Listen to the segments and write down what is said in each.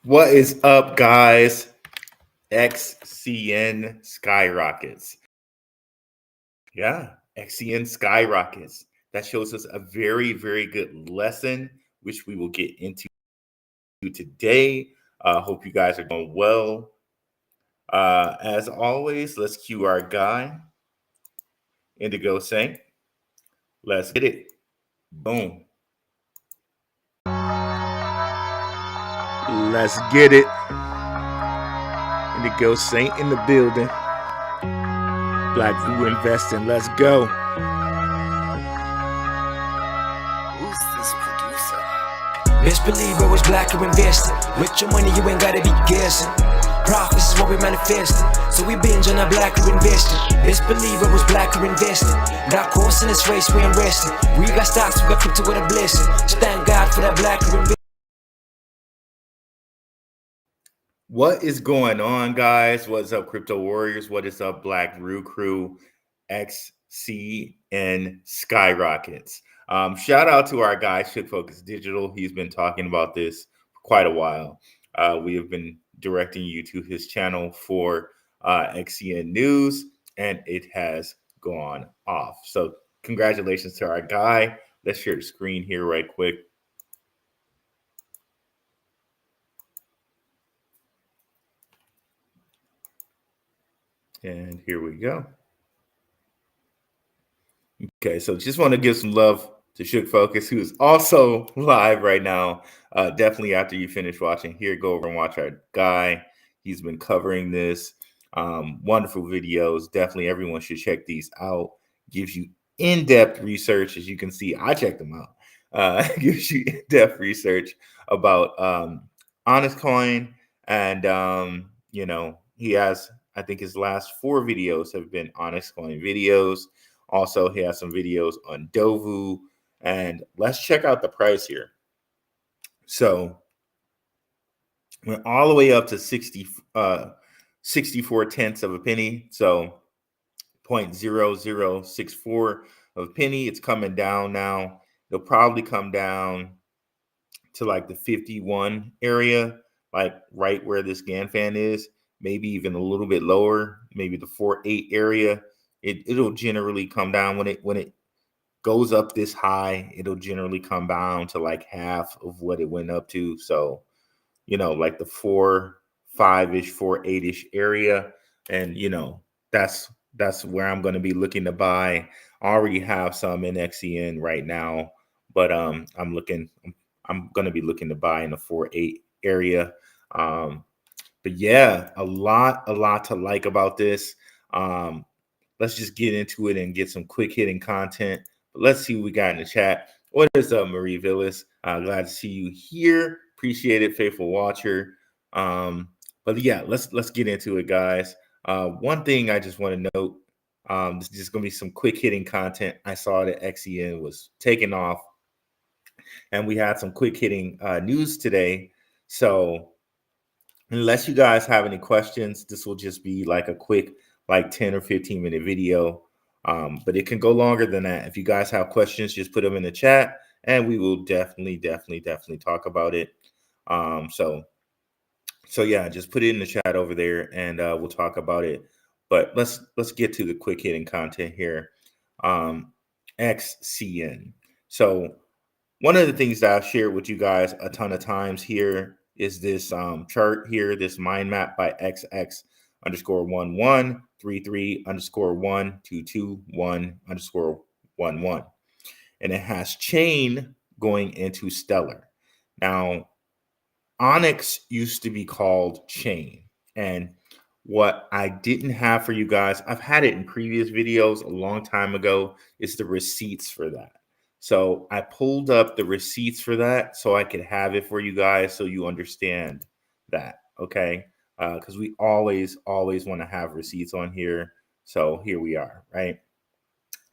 What is up, guys? XCN Skyrockets. Yeah, XCN Skyrockets. That shows us a very, very good lesson, which we will get into today. Hope you guys are doing well. As always, let's cue our guy, Indigo Saint. Let's get it. Boom. Let's get it. Indigo Saint in the building. Black View Investing. Let's go. Who's this producer? Best believe I was black or invested. With your money, you ain't gotta be guessing. Profits is what we manifested. So we binge on our black or invested. Best believe I was black or invested. Got course in this race, we ain't resting. We got stocks, we got crypto with a blessing. So thank God for that black or invested. What is going on, guys? What's up, Crypto Warriors? What is up, Black Rue Crew, XCN Skyrockets? Shout out to our guy, Should Focus Digital. He's been talking about this for quite a while. We have been directing you to his channel for XCN News, and it has gone off. So congratulations to our guy. Let's share the screen here right quick. And here we go. Okay, so just want to give some love to Shook Focus, who is also live right now. Definitely after you finish watching here, go over and watch our guy. He's been covering this. Wonderful videos. Definitely everyone should check these out. Gives you in-depth research. As you can see, I checked them out. Gives you in-depth research about Onyx Coin. And, you know, he has, I think his last 4 videos have been Onyx Coin videos. Also, he has some videos on Dovu. And let's check out the price here. So we're all the way up to 64 tenths of a penny. So 0.0064 of a penny. It's coming down now. It'll probably come down to like the 51 area, like right where this GANFAN is, maybe even a little bit lower, maybe the 48 area. It'll generally come down when it goes up this high. It'll generally come down to like half of what it went up to. So, you know, like the 4.5-ish, 4.8-ish area, and you know that's where I'm going to be looking to buy. I already have some in XCN right now, but I'm going to be looking to buy in the 4.8 area. But yeah, a lot to like about this. Let's just get into it and get some quick hitting content. But let's see what we got in the chat. What is up, Marie Villas? Glad to see you here. Appreciate it, faithful watcher. But yeah, let's get into it, guys. One thing I just want to note, this is just going to be some quick hitting content. I saw that XCN was taking off, and we had some quick hitting news today. So unless you guys have any questions, this will just be like a quick, like 10 or 15 minute video. But it can go longer than that. If you guys have questions, just put them in the chat and we will definitely talk about it. So yeah, just put it in the chat over there and we'll talk about it. But let's get to the quick hitting content here. XCN. So one of the things that I've shared with you guys a ton of times here is this chart here, this mind map by XX_1133_12221_11. And it has chain going into stellar. Now, Onyx used to be called chain. And what I didn't have for you guys, I've had it in previous videos a long time ago, is the receipts for that. So I pulled up the receipts for that so I could have it for you guys so you understand that, okay? Because we always want to have receipts on here. So here we are, right?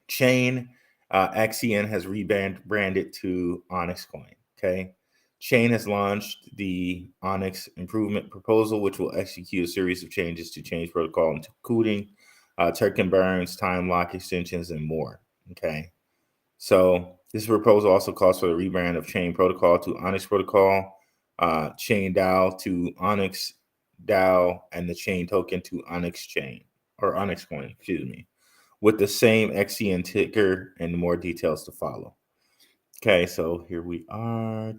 Chain, XCN has rebranded to Onyx Coin, okay? Chain has launched the Onyx improvement proposal, which will execute a series of changes to change protocol, including token burns, time lock extensions, and more, okay? So this proposal also calls for the rebrand of Chain Protocol to Onyx Protocol. chain DAO to Onyx DAO, and the chain token to Onyx chain, or Onyx coin, excuse me, with the same XCN ticker and more details to follow. Okay, so here we are.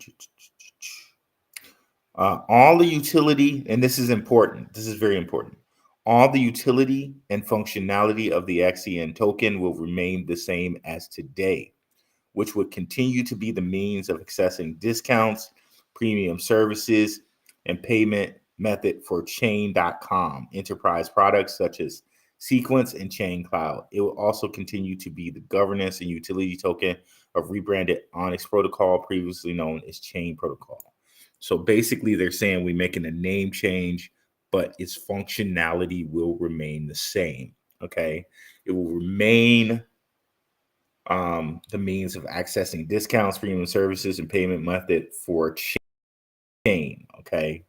All the utility, and this is important. This is very important. All the utility and functionality of the XCN token will remain the same as today, which would continue to be the means of accessing discounts, premium services, and payment method for chain.com enterprise products such as Sequence and Chain Cloud. It will also continue to be the governance and utility token of rebranded Onyx protocol, previously known as Chain Protocol. So basically, they're saying we're making a name change, but its functionality will remain the same. Okay, it will remain the means of accessing discounts, premium services, and payment method for chain. Okay,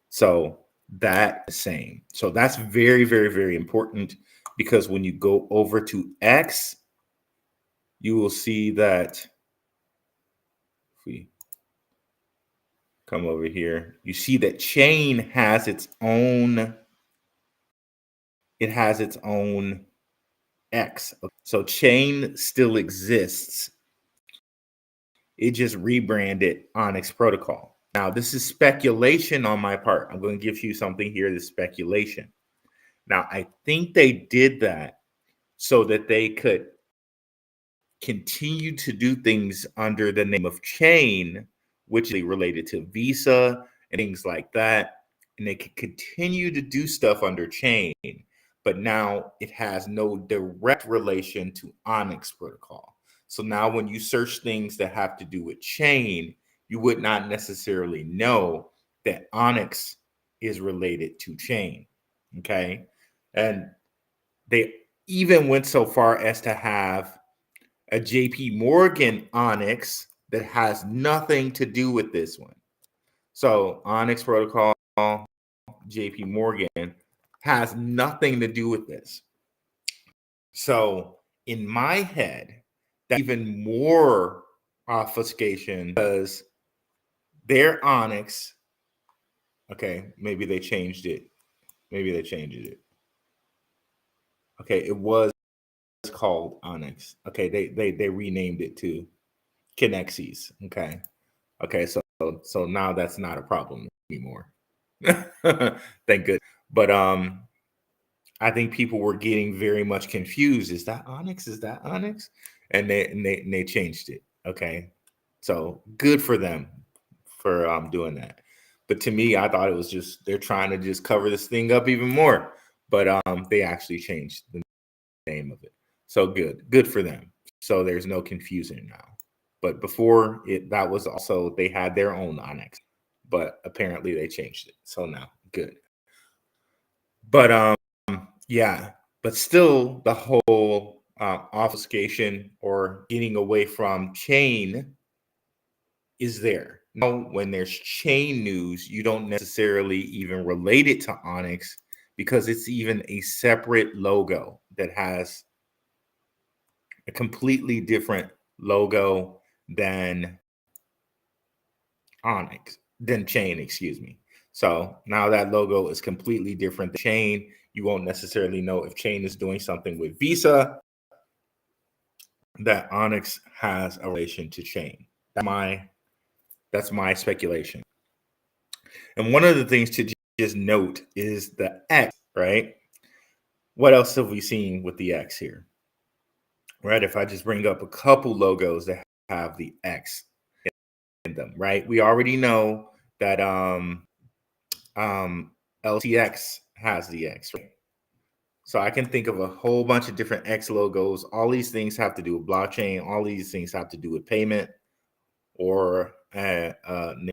so that is same. So that's very, very, very important, because when you go over to X, you will see that if we come over here, you see that chain has its own. It has its own X. So chain still exists. It just rebranded Onyx protocol. Now, this is speculation on my part. I'm going to give you something here that's speculation. Now, I think they did that so that they could continue to do things under the name of chain, which is related to Visa and things like that. And they could continue to do stuff under chain, but now it has no direct relation to Onyx protocol. So now when you search things that have to do with chain, you would not necessarily know that Onyx is related to chain. Okay. And they even went so far as to have a JP Morgan Onyx that has nothing to do with this one. So Onyx protocol, JP Morgan has nothing to do with this. So in my head, that's even more obfuscation, because their Onyx, okay, maybe they changed it. Maybe they changed it. Okay, it was called Onyx. Okay, they renamed it to Kinexes. Okay, so now that's not a problem anymore. Thank good. But I think people were getting very much confused. Is that Onyx? Is that Onyx? And they changed it. Okay, so good for them for doing that. But to me, I thought it was just they're trying to just cover this thing up even more. But they actually changed the name of it. So good for them. So there's no confusion now. But before it, that was also, they had their own Onyx, but apparently they changed it. So now good. But yeah, but still the whole obfuscation or getting away from chain is there. Now, when there's chain news, you don't necessarily even relate it to Onyx, because it's even a separate logo that has a completely different logo than Onyx, than chain, excuse me. So now that logo is completely different than chain. You won't necessarily know if chain is doing something with Visa that Onyx has a relation to chain. That's my speculation. And one of the things to just note is the X, right? What else have we seen with the X here? Right? If I just bring up a couple logos that have the X in them, right? We already know that LTX has the X, right? So I can think of a whole bunch of different X logos. All these things have to do with blockchain. All these things have to do with payment or an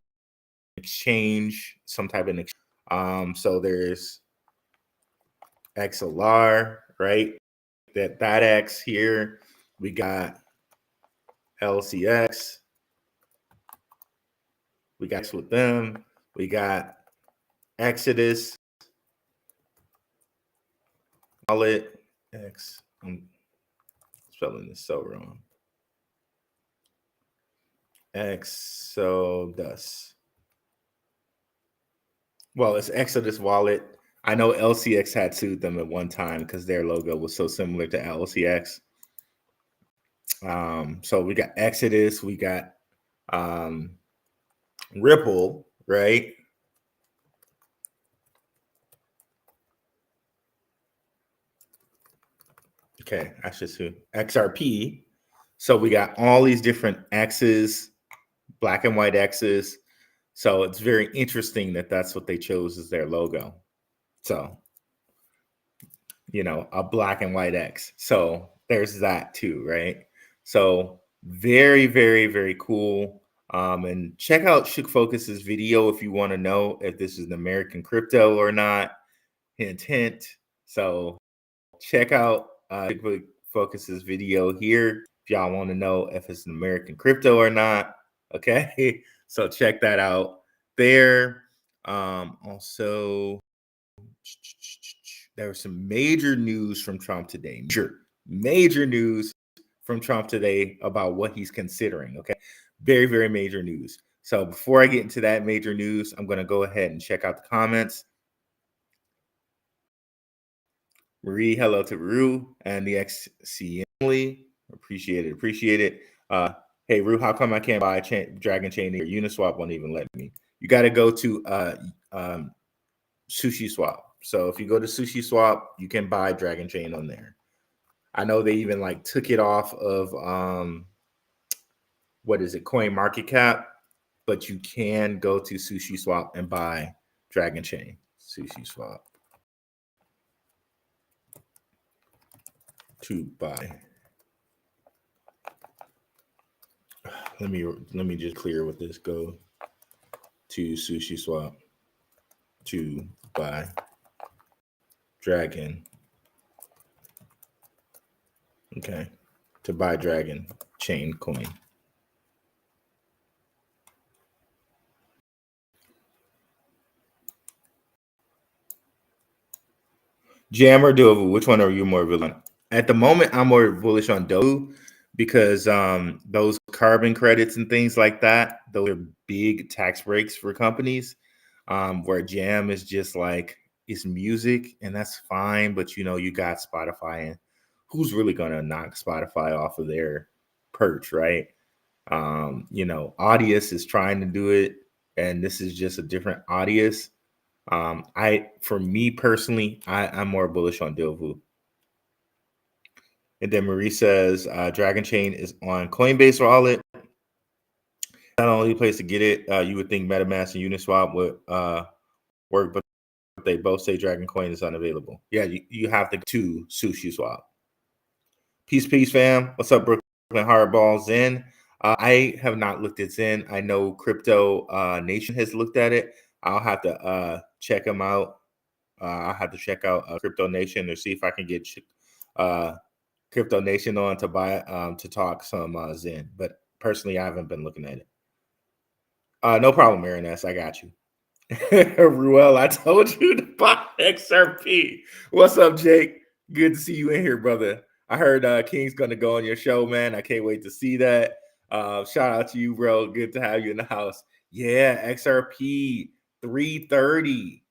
exchange, some type of exchange. So there's XLR, right? That X here. We got LCX. We got X with them. We got Exodus. Call it X. I'm spelling this so wrong. Exodus. Well, it's Exodus Wallet. I know LCX had sued them at one time because their logo was so similar to LCX. So we got Exodus, we got Ripple, right? Okay, I should sue XRP. So we got all these different X's, black and white X's. So it's very interesting that that's what they chose as their logo. So, you know, a black and white X. So there's that too, right? So very, very, very cool. And check out Shook Focus's video if you want to know if this is an American crypto or not. Hint, hint. So check out Shook Focus's video here if y'all want to know if it's an American crypto or not. Okay, so check that out there. Also, there was some major news from Trump today. Major news from Trump today about what he's considering. Okay, very, very major news. So before I get into that major news, I'm going to go ahead and check out the comments. Marie, hello to Rue and the XCN family. Appreciate it. Appreciate it. Hey, Rue, how come I can't buy Dragon Chain or Uniswap won't even let me? You got to go to Sushi Swap. So if you go to Sushi Swap, you can buy Dragon Chain on there. I know they even like took it off of what is it, Coin Market Cap, but you can go to Sushi Swap and buy Dragon Chain. Sushi Swap to buy. Let me just clear with this. Go to Sushi Swap to buy Dragon. Okay, to buy Dragon Chain coin. Jam or Dovu, which one are you more bullish on? At the moment, I'm more bullish on Dovu because those carbon credits and things like that, those are big tax breaks for companies. Where Jam is just like, it's music and that's fine, but you know, you got Spotify, and who's really gonna knock Spotify off of their perch, right? You know, Audius is trying to do it, and this is just a different Audius. For me personally, I'm more bullish on Dovu. And then Marie says Dragon Chain is on Coinbase wallet. Not the only place to get it. You would think MetaMask and Uniswap would work, but they both say Dragon Coin is unavailable. Yeah, you have to to Sushi Swap. Peace, fam. What's up, Brooklyn Hardball Zen? I have not looked at Zen. I know Crypto Nation has looked at it. I'll have to check them out. I'll have to check out Crypto Nation or see if I can get Crypto Nation on to buy to talk some Zen. But personally, I haven't been looking at it. No problem, Aaron S. I got you. Ruel, I told you to buy XRP. What's up, Jake? Good to see you in here, brother. I heard King's going to go on your show, man. I can't wait to see that. Shout out to you, bro. Good to have you in the house. Yeah, XRP 330.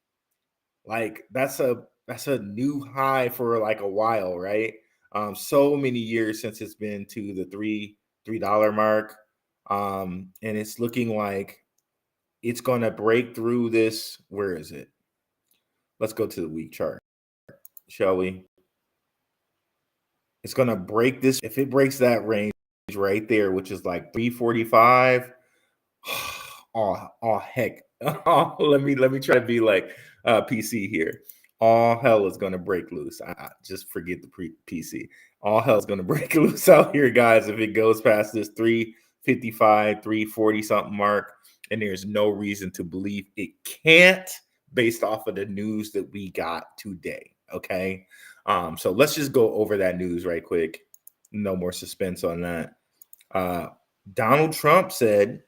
Like that's a new high for like a while, right? So many years since it's been to the $3 mark. And it's looking like it's going to break through this. Where is it? Let's go to the week chart, shall we? It's going to break this. If it breaks that range right there, which is like 345. Oh heck. Oh, let me try to be like PC here. All hell is going to break loose. I just forget the PC. All hell is going to break loose out here, guys, if it goes past this 355, 340 something mark. And there's no reason to believe it can't based off of the news that we got today. Okay. So let's just go over that news right quick. No more suspense on that. Donald Trump said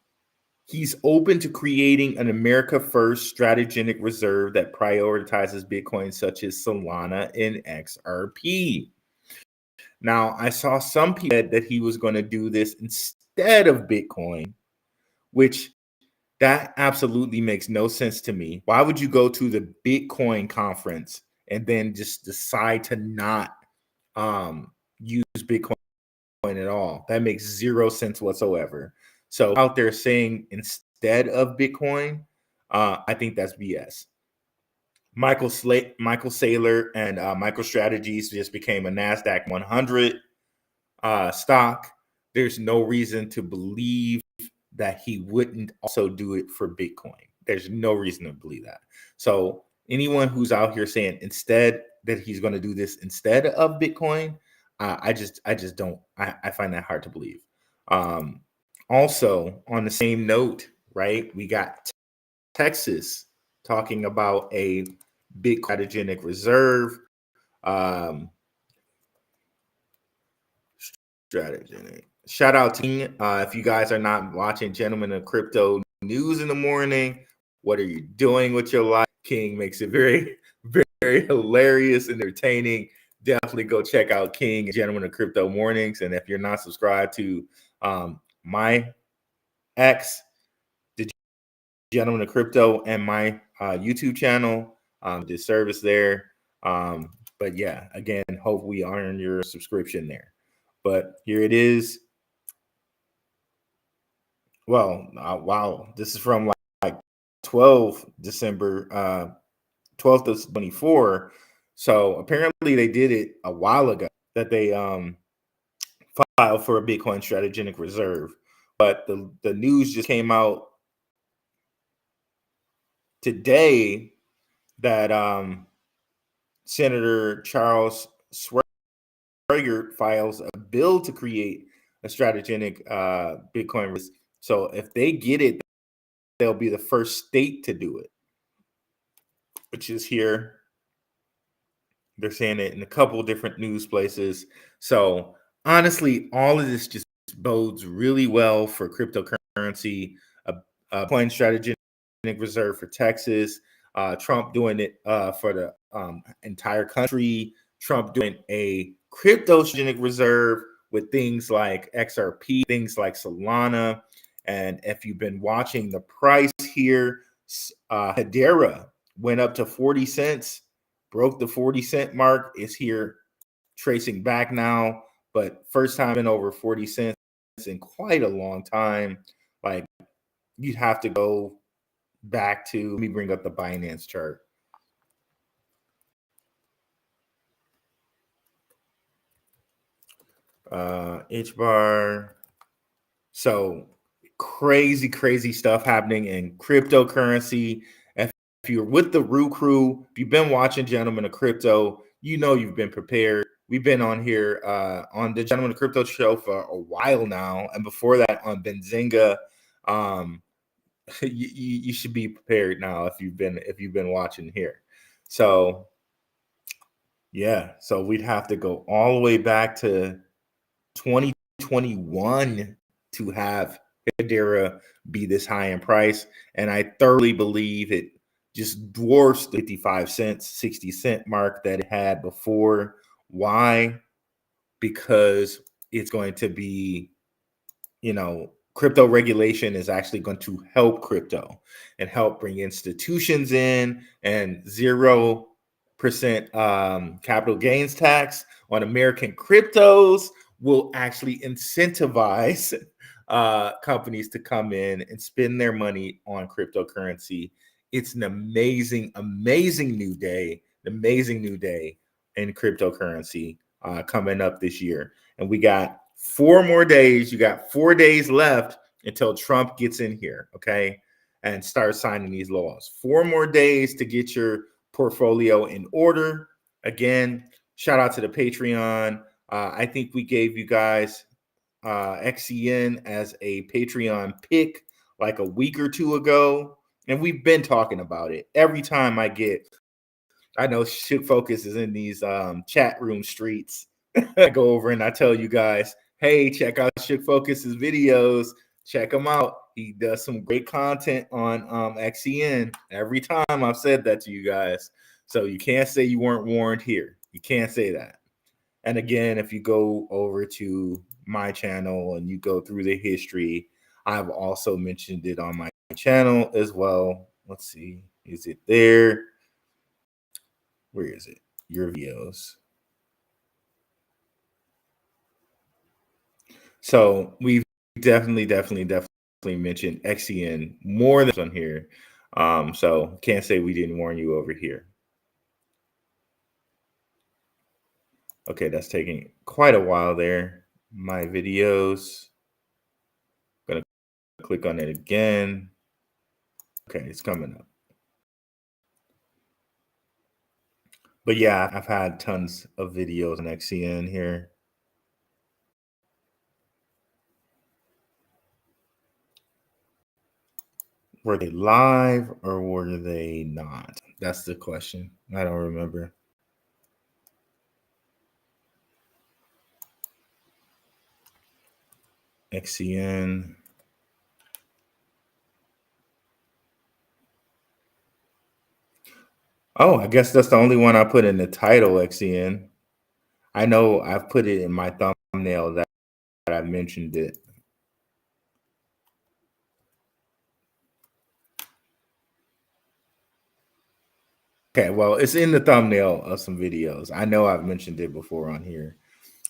he's open to creating an America First strategic reserve that prioritizes Bitcoin such as Solana and XRP. Now, I saw some people that he was going to do this instead of Bitcoin, which That absolutely makes no sense to me. Why would you go to the Bitcoin conference and then just decide to not use Bitcoin at all? That makes zero sense whatsoever. So out there saying instead of Bitcoin, I think that's BS. Michael Saylor and MicroStrategies just became a NASDAQ 100 stock. There's no reason to believe that he wouldn't also do it for Bitcoin. There's no reason to believe that. So anyone who's out here saying instead that he's going to do this instead of Bitcoin, I just don't. I find that hard to believe. Also, on the same note, right? We got Texas talking about a big strategic reserve. Strategic. Shout out to if you guys are not watching Gentlemen of Crypto News in the morning, what are you doing with your life? King makes it very, very hilarious and entertaining. Definitely go check out King and Gentlemen of Crypto Mornings. And if you're not subscribed to my X, the Gentlemen of Crypto, and my YouTube channel, this service there. But yeah, again, hope we earn your subscription there. But here it is. Well, wow, this is from like 12 December, 12th of 24. So apparently they did it a while ago that they filed for a Bitcoin strategic reserve. But the news just came out today that Senator Charles Swigert files a bill to create a strategic Bitcoin reserve. So if they get it, they'll be the first state to do it, which is here. They're saying it in a couple of different news places. So honestly, all of this just bodes really well for cryptocurrency, a coin strategic reserve for Texas, Trump doing it for the entire country, Trump doing a crypto strategic reserve with things like XRP, things like Solana. And if you've been watching the price here, Hedera went up to 40 cents, broke the 40-cent mark, is here tracing back now, but first time in over 40 cents in quite a long time. Like, you'd have to go back to, let me bring up the Binance chart. HBAR. So crazy stuff happening in cryptocurrency. If you're with the Roo Crew, if you've been watching Gentlemen of Crypto, you know you've been prepared. We've been on here on the Gentlemen of Crypto show for a while now, and before that on Benzinga. You should be prepared now if you've been watching here. So yeah, so we'd have to go all the way back to 2021 to have Hedera be this high in price, and I thoroughly believe it just dwarfs the 55 cents, 60 cent mark that it had before. Why? Because it's going to be, crypto regulation is actually going to help crypto and help bring institutions in, and 0% capital gains tax on American cryptos will actually incentivize companies to come in and spend their money on cryptocurrency. It's an amazing new day in cryptocurrency coming up this year. And we got 4 more days. You got 4 days left until Trump gets in here, okay, and starts signing these laws. 4 more days to get your portfolio in order. Again, shout out to the Patreon. I think we gave you guys XCN as a Patreon pick like a week or 2 ago, and we've been talking about it. Every time I know Shook Focus is in these chat room streets. I go over and I tell you guys, hey, check out Shook Focus's videos. Check him out. He does some great content on XCN. Every time I've said that to you guys. So you can't say you weren't warned here. You can't say that. And again, if you go over to my channel and you go through the history, I've also mentioned it on my channel as well. Let's see. Is it there? Where is it? Your videos. So we've definitely mentioned XCN more than on here. So can't say we didn't warn you over here. Okay, that's taking quite a while there. My videos. Gonna click on it again. Okay, it's coming up. But yeah, I've had tons of videos on XCN here. Were they live or were they not? That's the question. I don't remember. XCN. Oh, I guess that's the only one I put in the title, XCN. I know I've put it in my thumbnail that I mentioned it. Okay, well, it's in the thumbnail of some videos. I know I've mentioned it before on here.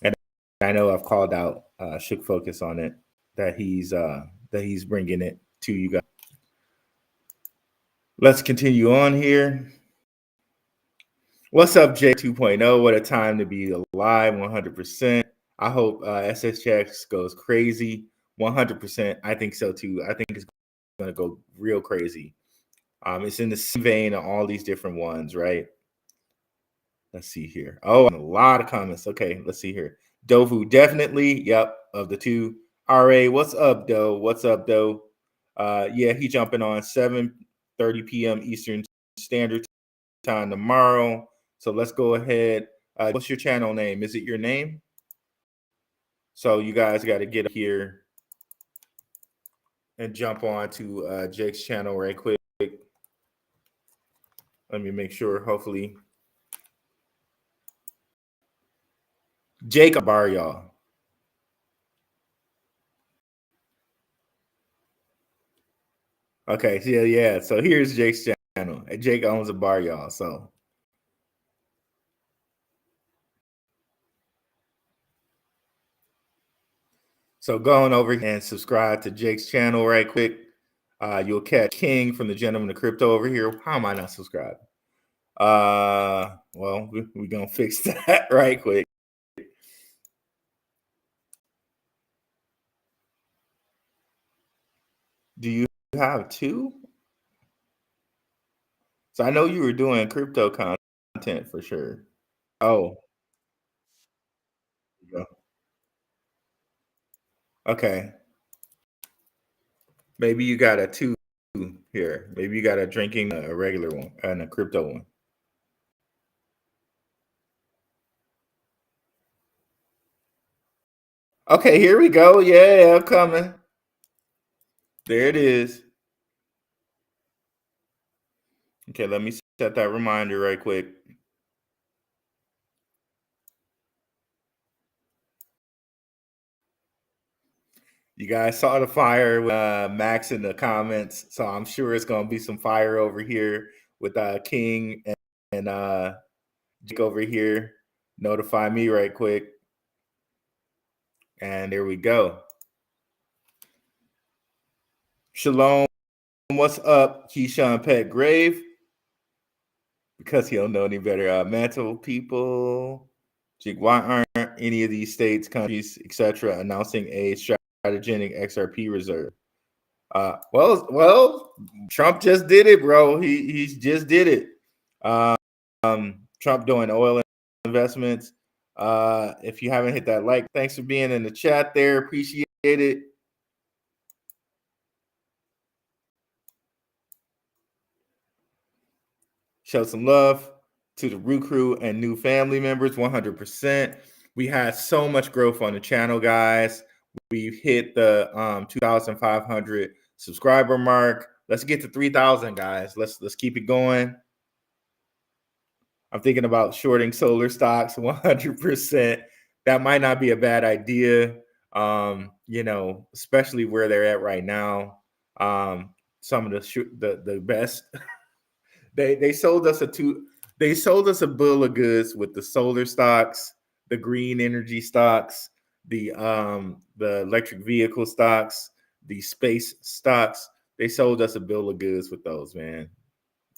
And I know I've called out Shook Focus on it, that he's bringing it to you guys. Let's continue on here. What's up, J 2.0? What a time to be alive, 100%. I hope SSX goes crazy, 100%. I think so too. I think it's going to go real crazy. It's in the same vein of all these different ones, right? Let's see here. Oh, a lot of comments. Okay, let's see here. Dovu, definitely. Yep, of the two. RA, what's up, Doe? What's up, Doe? Yeah, he jumping on 7:30 p.m. Eastern Standard Time tomorrow. So let's go ahead. What's your channel name? Is it your name? So you guys got to get here and jump on to Jake's channel right quick. Let me make sure, hopefully. Jake bar, y'all. Okay, yeah. So here's Jake's channel. Jake owns a bar, y'all. So going over and subscribe to Jake's channel right quick. You'll catch King from the Gentleman of Crypto over here. How am I not subscribed? Well, we're gonna fix that right quick. Do you have two? So I know you were doing crypto content for sure. Oh, okay. Maybe you got a two here. Maybe you got a drinking, a regular one, and a crypto one. Okay, here we go. Yeah, I'm coming. There it is. Okay, let me set that reminder right quick. You guys saw the fire with Max in the comments, so I'm sure it's going to be some fire over here with King and Jake over here. Notify me right quick. And there we go. Shalom. What's up, Keyshawn Pet Grave? Because he don't know any better. Mantle people. Jake, why aren't any of these states, countries, etc., announcing a strategic XRP reserve? Well, Trump just did it, bro. He just did it. Trump doing oil investments. If you haven't hit that like, thanks for being in the chat there. Appreciate it. Show some love to the Root Crew and new family members, 100%. We had so much growth on the channel, guys. We've hit the 2,500 subscriber mark. Let's get to 3,000, guys. Let's keep it going. I'm thinking about shorting solar stocks 100%. That might not be a bad idea, especially where they're at right now. some of the best. They sold us a bill of goods with the solar stocks, the green energy stocks, the electric vehicle stocks, the space stocks. They sold us a bill of goods with those, man.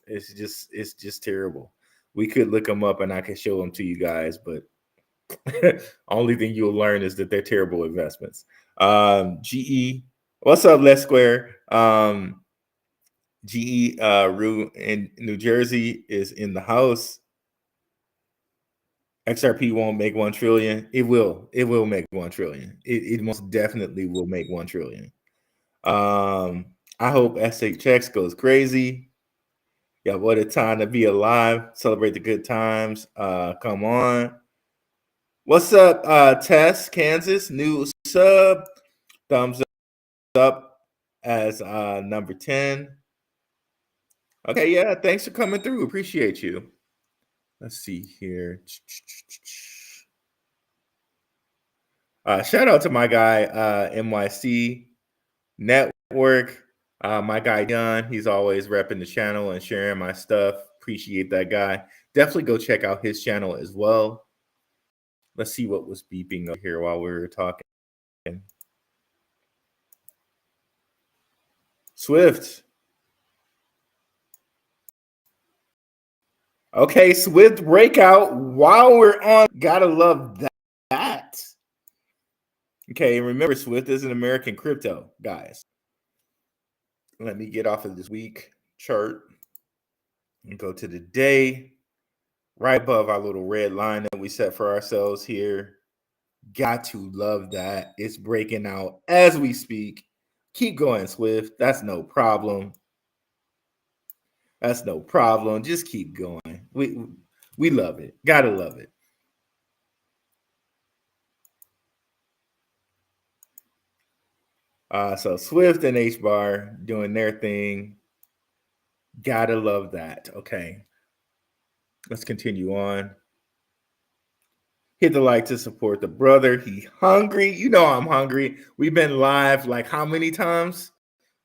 It's just terrible. We could look them up and I could show them to you guys, but only thing you'll learn is that they're terrible investments. GE, what's up, Let's Square? GE Rue in New Jersey is in the house. XRP won't make 1 trillion. It will make 1 trillion. It most definitely will make 1 trillion. I hope SHX goes crazy. Yeah, what a time to be alive. Celebrate the good times. Come on. What's up, Tess, Kansas? New sub. Thumbs up as number 10. Okay, yeah, thanks for coming through. Appreciate you. Let's see here. Shout out to my guy, NYC Network. My guy, John, he's always repping the channel and sharing my stuff. Appreciate that guy. Definitely go check out his channel as well. Let's see what was beeping up here while we were talking. Swift. Okay, Swift breakout while we're on. Gotta love that. Okay, remember, Swift is an American crypto, guys. Let me get off of this week chart and go to the day. Right above our little red line that we set for ourselves here. Got to love that. It's breaking out as we speak. Keep going, Swift. That's no problem. That's no problem. Just keep going. We love it. Gotta love it. So Swift and HBAR doing their thing. Gotta love that. Okay. Let's continue on. Hit the like to support the brother. He hungry. You know I'm hungry. We've been live like how many times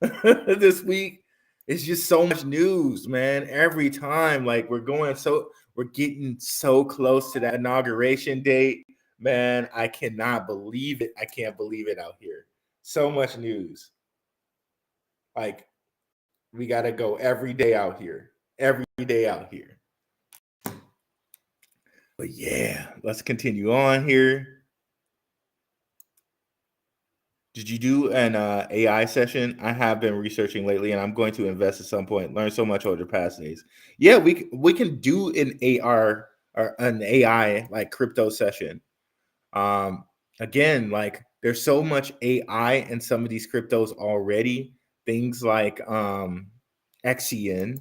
this week? It's just so much news, man. Every time, like we're getting so close to that inauguration date. Man, I cannot believe it. I can't believe it out here. So much news. Like we got to go every day out here. Every day out here. But yeah, let's continue on here. Did you do an AI session? I have been researching lately, and I'm going to invest at some point. Learn so much over the past days. Yeah, we can do an AR or an AI like crypto session. Again, like there's so much AI in some of these cryptos already. Things like XCN,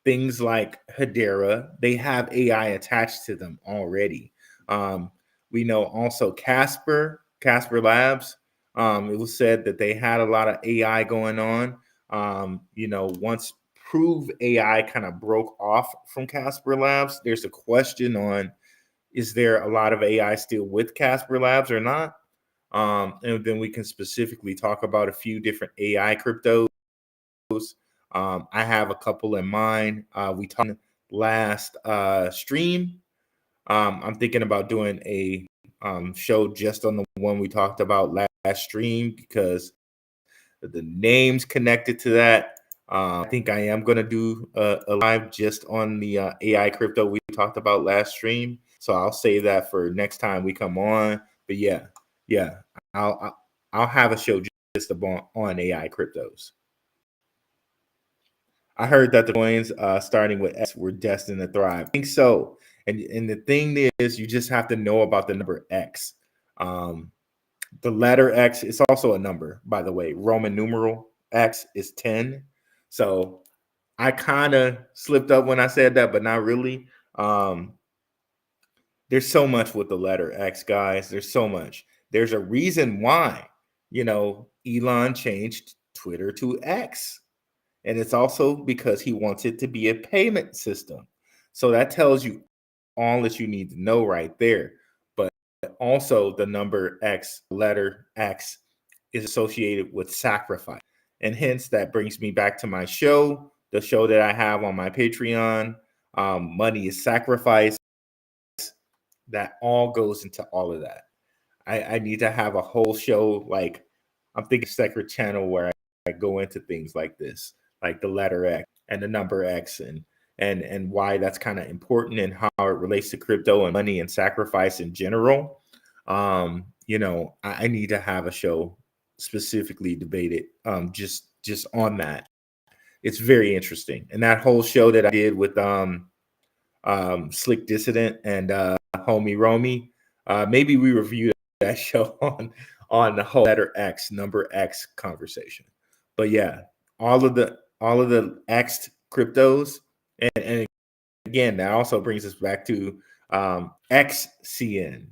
things like Hedera, they have AI attached to them already. We know also Casper Labs. It was said that they had a lot of AI going on. Once Prove AI kind of broke off from Casper Labs, there's a question on, is there a lot of AI still with Casper Labs or not? And then we can specifically talk about a few different AI cryptos. I have a couple in mind. We talked last stream. I'm thinking about doing a show just on the one we talked about last stream because the names connected to that. I think I am going to do a live just on the AI crypto we talked about last stream. So I'll save that for next time we come on. But yeah, I'll have a show just on AI cryptos. I heard that the coins starting with X were destined to thrive. I think so. And the thing is, you just have to know about the number X. The letter X is also a number, by the way. Roman numeral X is 10. So I kind of slipped up when I said that, but not really. There's so much with the letter X, guys. There's so much. There's a reason why, Elon changed Twitter to X. And it's also because he wants it to be a payment system. So that tells you all that you need to know right there. But also the number X, letter X, is associated with sacrifice. And hence that brings me back to my show, the show that I have on my Patreon. Money is sacrifice. That all goes into all of that. I need to have a whole show. Like, I'm thinking separate channel where I go into things like this, like the letter X and the number X, and why that's kind of important and how it relates to crypto and money and sacrifice in general. I need to have a show specifically debated just on that. It's very interesting. And that whole show that I did with Slick Dissident and Homie Romy, maybe we review that show on the whole letter X, number X conversation. But yeah, all of the X cryptos, and again, that also brings us back to XCN,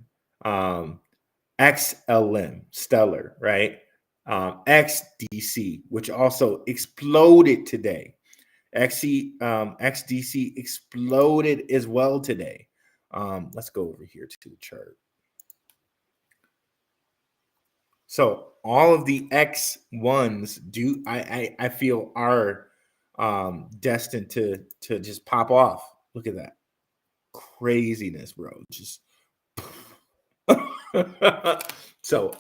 XLM, Stellar, right? XDC, which also exploded today. XDC exploded as well today. Let's go over here to the chart. So all of the X1s I feel are destined to just pop off. Look at that craziness, bro. Just so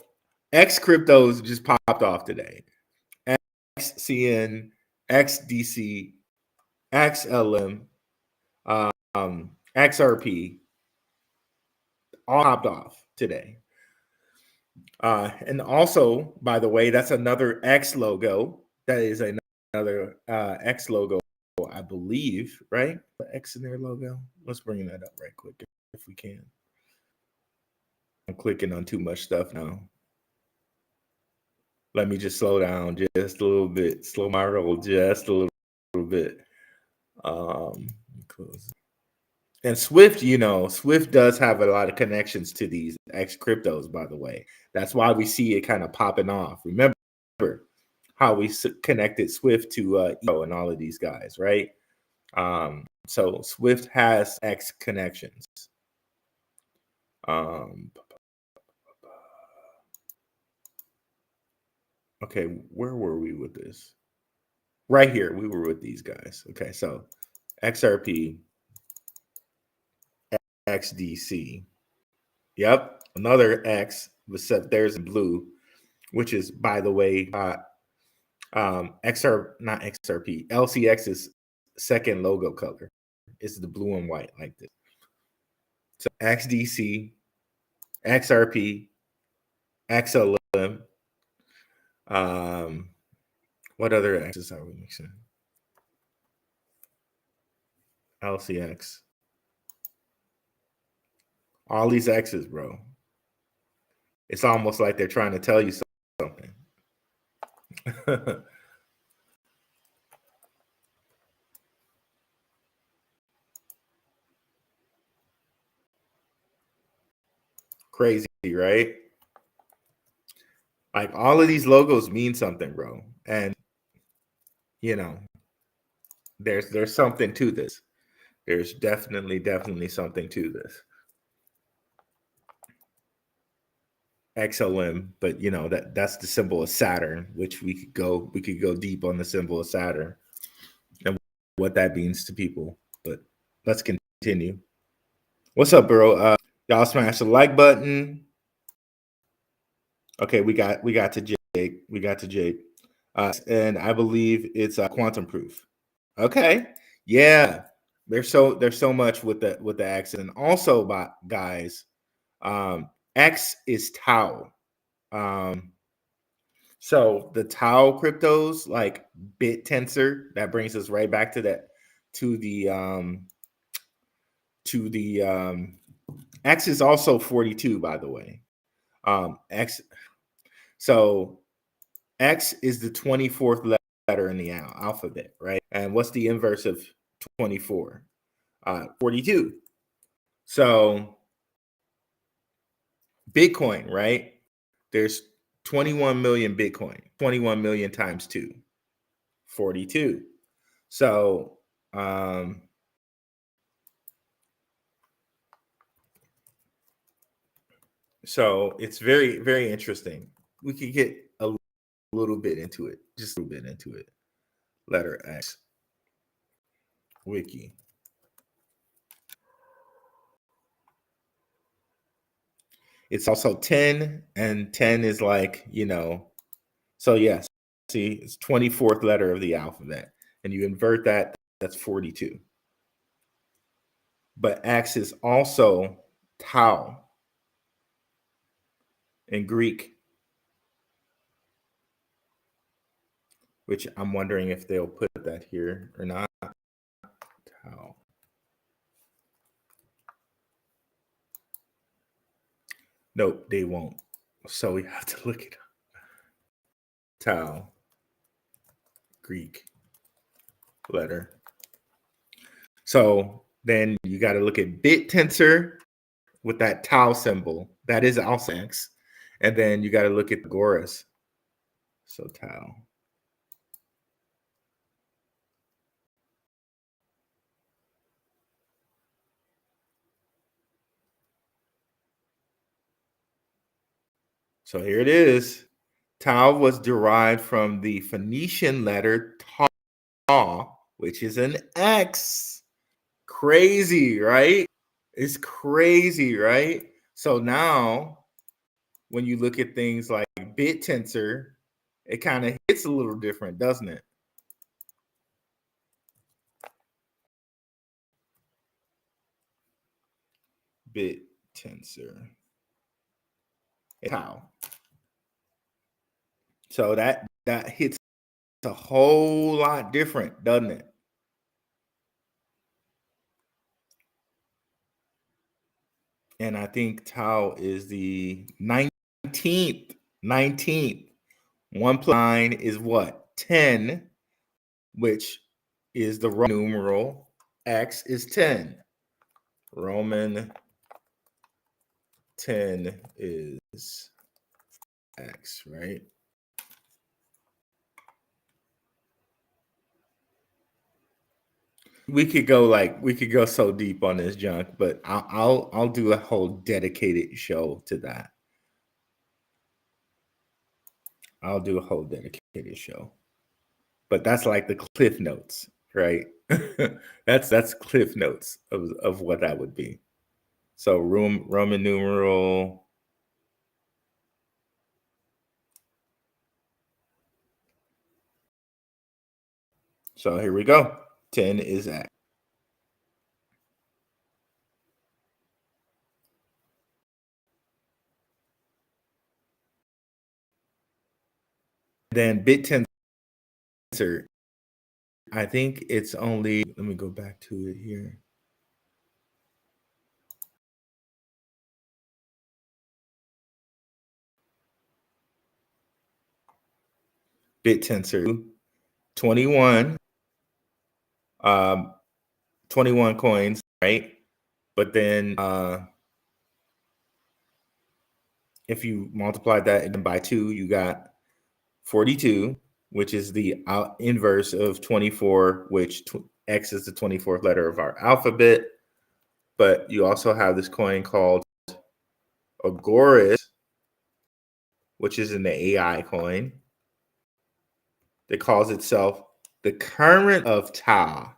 X cryptos just popped off today. XCN, XDC, XLM, XRP all popped off today. And also, by the way, that's another X logo. That is another X logo, I believe, right? The X in their logo. Let's bring that up right quick if we can. I'm clicking on too much stuff now. Let me just slow down just a little bit. Slow my roll just a little bit. Close. And SWFT, SWFT does have a lot of connections to these X cryptos, by the way. That's why we see it kind of popping off. Remember how we connected SWFT to EO and all of these guys, right? So SWFT has X connections. Okay, where were we with this? Right here, we were with these guys. Okay, so XRP, XDC. Yep, another X, except there's in blue, which is, by the way, XRP, LCX's second logo color. It's the blue and white like this. So XDC, XRP, XLM. What other X's are we mixing? LCX. All these X's, bro. It's almost like they're trying to tell you something. Crazy, right? Like, all of these logos mean something, bro. And there's something to this. There's definitely something to this. XLM, but that's the symbol of Saturn, which we could go deep on the symbol of Saturn and what that means to people. But let's continue. What's up, bro? Y'all smash the like button. Okay, we got to Jake. We got to Jake. And I believe it's quantum proof. Okay. Yeah. There's so much with the X. And also, guys, X is Tau. So the Tau cryptos, like BitTensor, that brings us right back to that, to the X is also 42, by the way. X. So X is the 24th letter in the alphabet, right? And what's the inverse of 24? 42. So Bitcoin, right? There's 21 million Bitcoin. 21 million times 2. 42. So so it's very, very interesting. We could get a little bit into it. Just a little bit into it. Letter X. Wiki. It's also 10, and 10 is like, so yes, see, it's 24th letter of the alphabet. And you invert that, that's 42. But X is also tau in Greek, which I'm wondering if they'll put that here or not. Tau. Nope, they won't. So we have to look it up. Tau, Greek letter. So then you got to look at bit tensor with that tau symbol. That is also X. And then you got to look at the Goras. So tau. So here it is. Tau was derived from the Phoenician letter ta, which is an X. Crazy, right? It's crazy, right? So now when you look at things like bit tensor, it kind of hits a little different, doesn't it? Bit tensor. Tau. So that hits a whole lot different, doesn't it? And I think tau is the 19th. 19th. 1 plus 9 is what? 10, which is the Roman numeral. X is 10. Roman 10 is X, right? We could go so deep on this junk, but I'll do a whole dedicated show to that. I'll do a whole dedicated show. But that's like the Cliff Notes, right? that's Cliff Notes of what that would be. So Roman numeral. So here we go. 10 is X. Then bit tensor, I think it's only, let me go back to it here. Bit tensor, 21, 21 coins, right? But then if you multiply that by 2, you got 42, which is the inverse of 24, which X is the 24th letter of our alphabet. But you also have this coin called Agoras, which is an AI coin that calls itself the current of tau.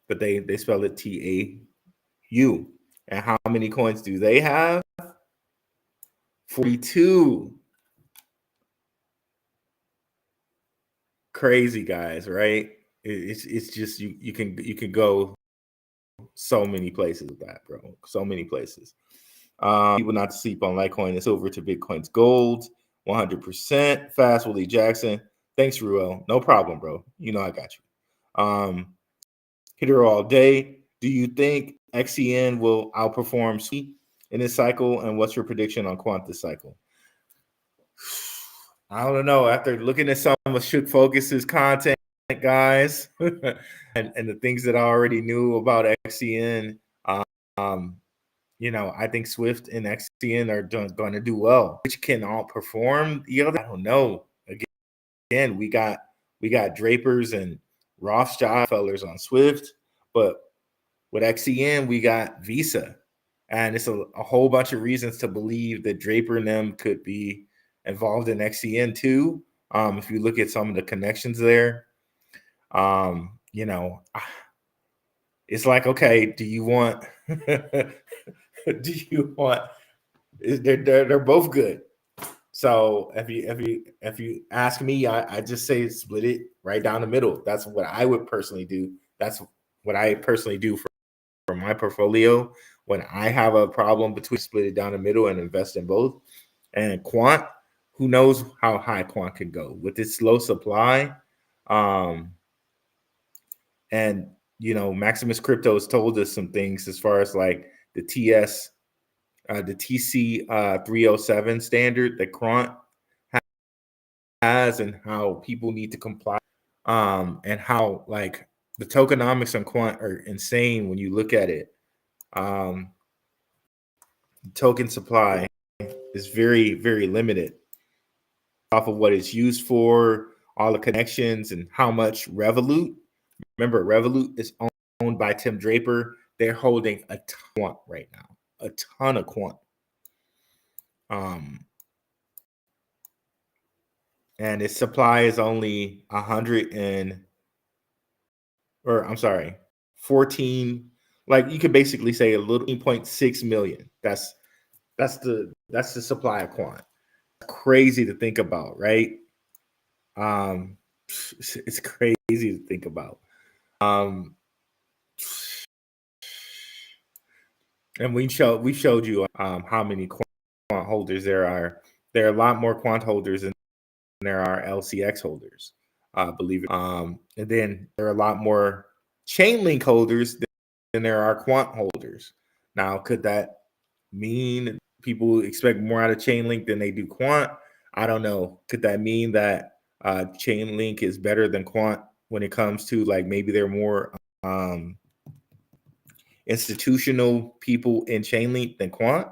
But they spell it TAU. And how many coins do they have? 42. Crazy, guys, right? It's just you can go so many places with that, bro. So many places. People not to sleep on Litecoin and silver to Bitcoin's gold. 100%. Fast Willie Jackson. Thanks, Ruel. No problem, bro. You know I got you. Hit her all day. Do you think XCN will outperform SWFT in this cycle? And what's your prediction on Quant this cycle? I don't know. After looking at some of Shook Focus's content, guys, and the things that I already knew about XCN, I think SWFT and XCN are going to do well. Which can outperform the other? I don't know. Again, we got Drapers and Rothschild fellers on SWFT, but with XCN, we got Visa. And it's a whole bunch of reasons to believe that Draper and them could be involved in XCN too. If you look at some of the connections there, you know, it's like, okay, do you want do you want they're both good. So if you ask me, I just say split it right down the middle. That's what I would personally do. That's what I personally do for my portfolio. When I have a problem between split it down the middle and invest in both. And quant, who knows how high quant can go with its low supply. And you know, Maximus Crypto has told us some things as far as like the TC 307 standard that quant has, and how people need to comply, and how like the tokenomics on quant are insane when you look at it. Token supply is very, very limited off of what it's used for, all the connections, and how much Revolut. Remember, Revolut is owned by Tim Draper. They're holding a ton of quant right now, a ton of quant. And its supply is only 14. Like you could basically say a little 0.6 million. That's the supply of quant. Crazy to think about, right? It's crazy to think about. And we showed you how many quant holders there are. There are a lot more quant holders than there are LCX holders, believe it. And then there are a lot more Chainlink holders than there are quant holders. Now, could that mean people expect more out of Chainlink than they do quant? I don't know. Could that mean that Chainlink is better than quant when it comes to like maybe they're more institutional people in Chainlink than quant?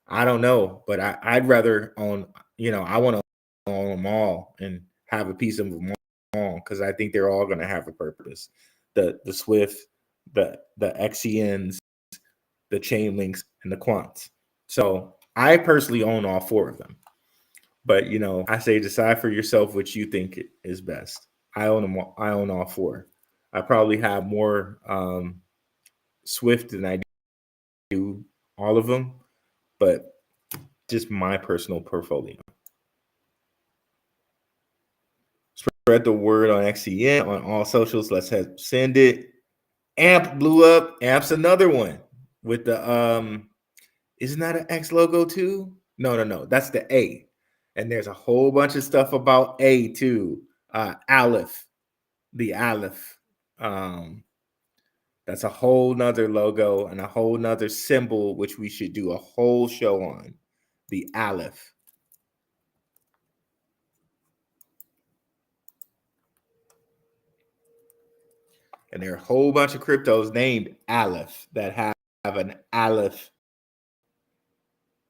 I don't know, but I'd rather own, you know, I want to own them all and have a piece of them all because I think they're all going to have a purpose. The SWIFT, the XCNs, the Chainlinks, and the quants. So I personally own all four of them. But you know, I say decide for yourself which you think is best. I own them. I own all four. I probably have more SWIFT than I do all of them, but just my personal portfolio. Spread the word on XCN on all socials. Let's send it. AMP blew up. AMP's another one with the isn't that an X logo too? No. That's the A. And there's a whole bunch of stuff about A too. Aleph, the Aleph. That's a whole nother logo and a whole nother symbol, which we should do a whole show on. The Aleph. And there are a whole bunch of cryptos named Aleph that have an Aleph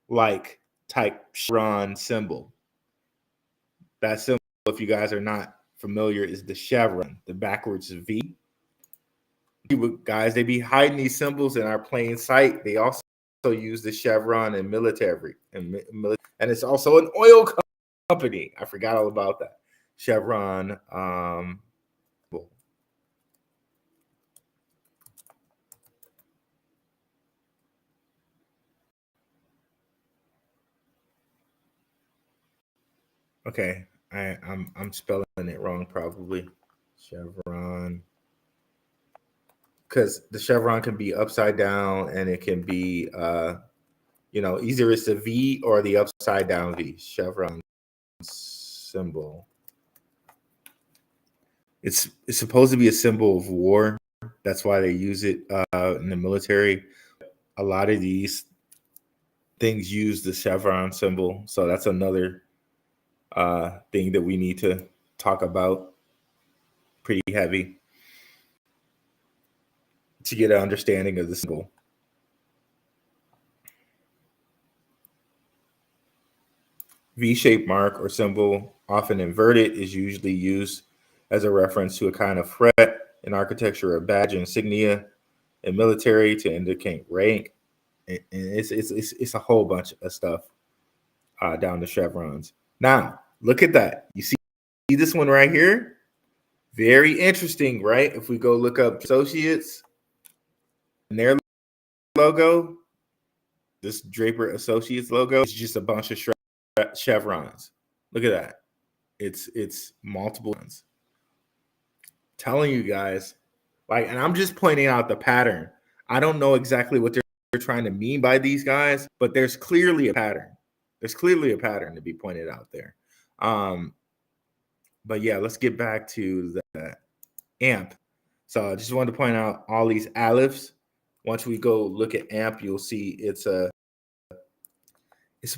like type chevron symbol. That symbol, if you guys are not familiar, is the chevron, the backwards V. Guys, they be hiding these symbols in our plain sight. They also use the chevron in military, and it's also an oil company. I forgot all about that. Chevron. Okay, I'm spelling it wrong probably. Chevron, because the chevron can be upside down and it can be you know, either it's the V or the upside down V. Chevron symbol. It's supposed to be a symbol of war. That's why they use it in the military. A lot of these things use the chevron symbol, so that's another thing that we need to talk about pretty heavy to get an understanding of the symbol. V-shaped mark or symbol, often inverted, is usually used as a reference to a kind of threat in architecture, a badge, insignia, in military to indicate rank. And it's a whole bunch of stuff. down the chevrons. Now, look at that. You see this one right here? Very interesting, right? If we go look up Associates and their logo, this Draper Associates logo, it's just a bunch of chevrons. Look at that. It's multiple ones. Telling you guys, like, and I'm just pointing out the pattern. I don't know exactly what they're trying to mean by these guys, but there's clearly a pattern. There's clearly a pattern to be pointed out there. But yeah, let's get back to the AMP. So I just wanted to point out all these aleph. Once we go look at AMP, you'll see it's a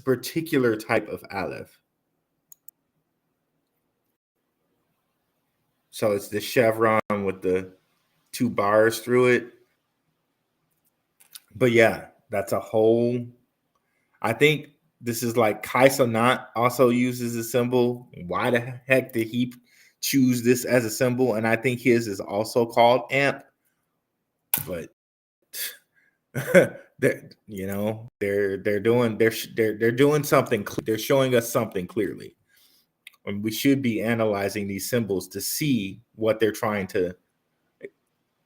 particular type of aleph. So it's the chevron with the 2 bars through it. But yeah, that's a whole. I think this is like Kaisonat also uses a symbol. Why the heck did he choose this as a symbol? And I think his is also called AMP. But you know, they're doing something. They're showing us something clearly. And we should be analyzing these symbols to see what they're trying to.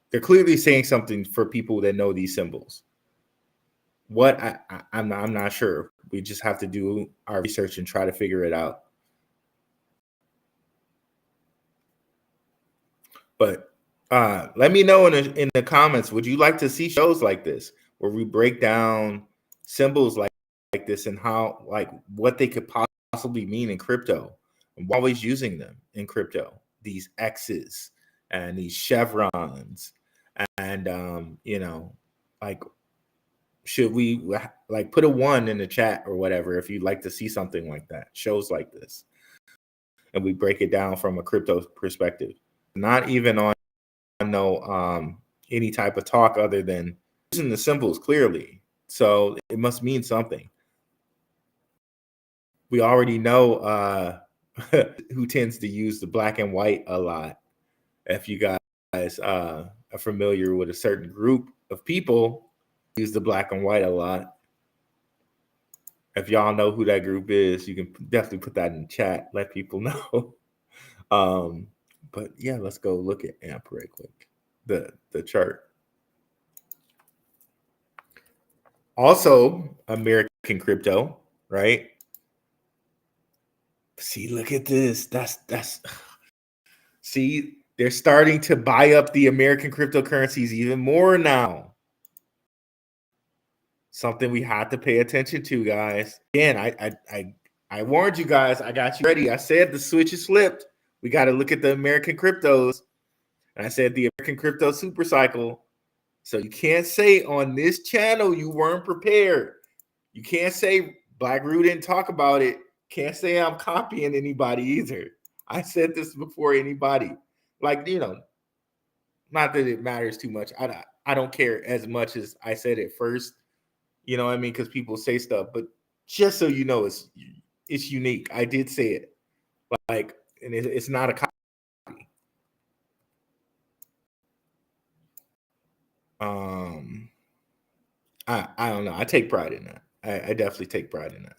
They're clearly saying something for people that know these symbols. What I'm not sure. We just have to do our research and try to figure it out. But let me know in the comments. Would you like to see shows like this where we break down symbols like this and how, like, what they could possibly mean in crypto? I'm always using them in crypto. These X's and these chevrons, and you know, like. Should we like put a 1 in the chat or whatever if you'd like to see something like that, shows like this, and we break it down from a crypto perspective, not even on any type of talk other than using the symbols clearly. So it must mean something. We already know who tends to use the black and white a lot. If you guys are familiar with a certain group of people, use the black and white a lot. If y'all know who that group is, you can definitely put that in the chat. Let people know. But yeah, let's go look at AMP right quick. The chart. Also, American crypto, right? See, look at this. That's see, they're starting to buy up the American cryptocurrencies even more now. Something we had to pay attention to, guys. Again, I warned you guys. I got you ready. I said the switch is flipped. We got to look at the American cryptos. And I said the American crypto super cycle. So you can't say on this channel you weren't prepared. You can't say Black Roo didn't talk about it. Can't say I'm copying anybody either. I said this before anybody. Like, you know, not that it matters too much. I don't care as much as I said it first. You know what I mean? Because people say stuff, but just so you know, it's unique. I did say it, like, and it's not a copy. I don't know. I take pride in that. I definitely take pride in that.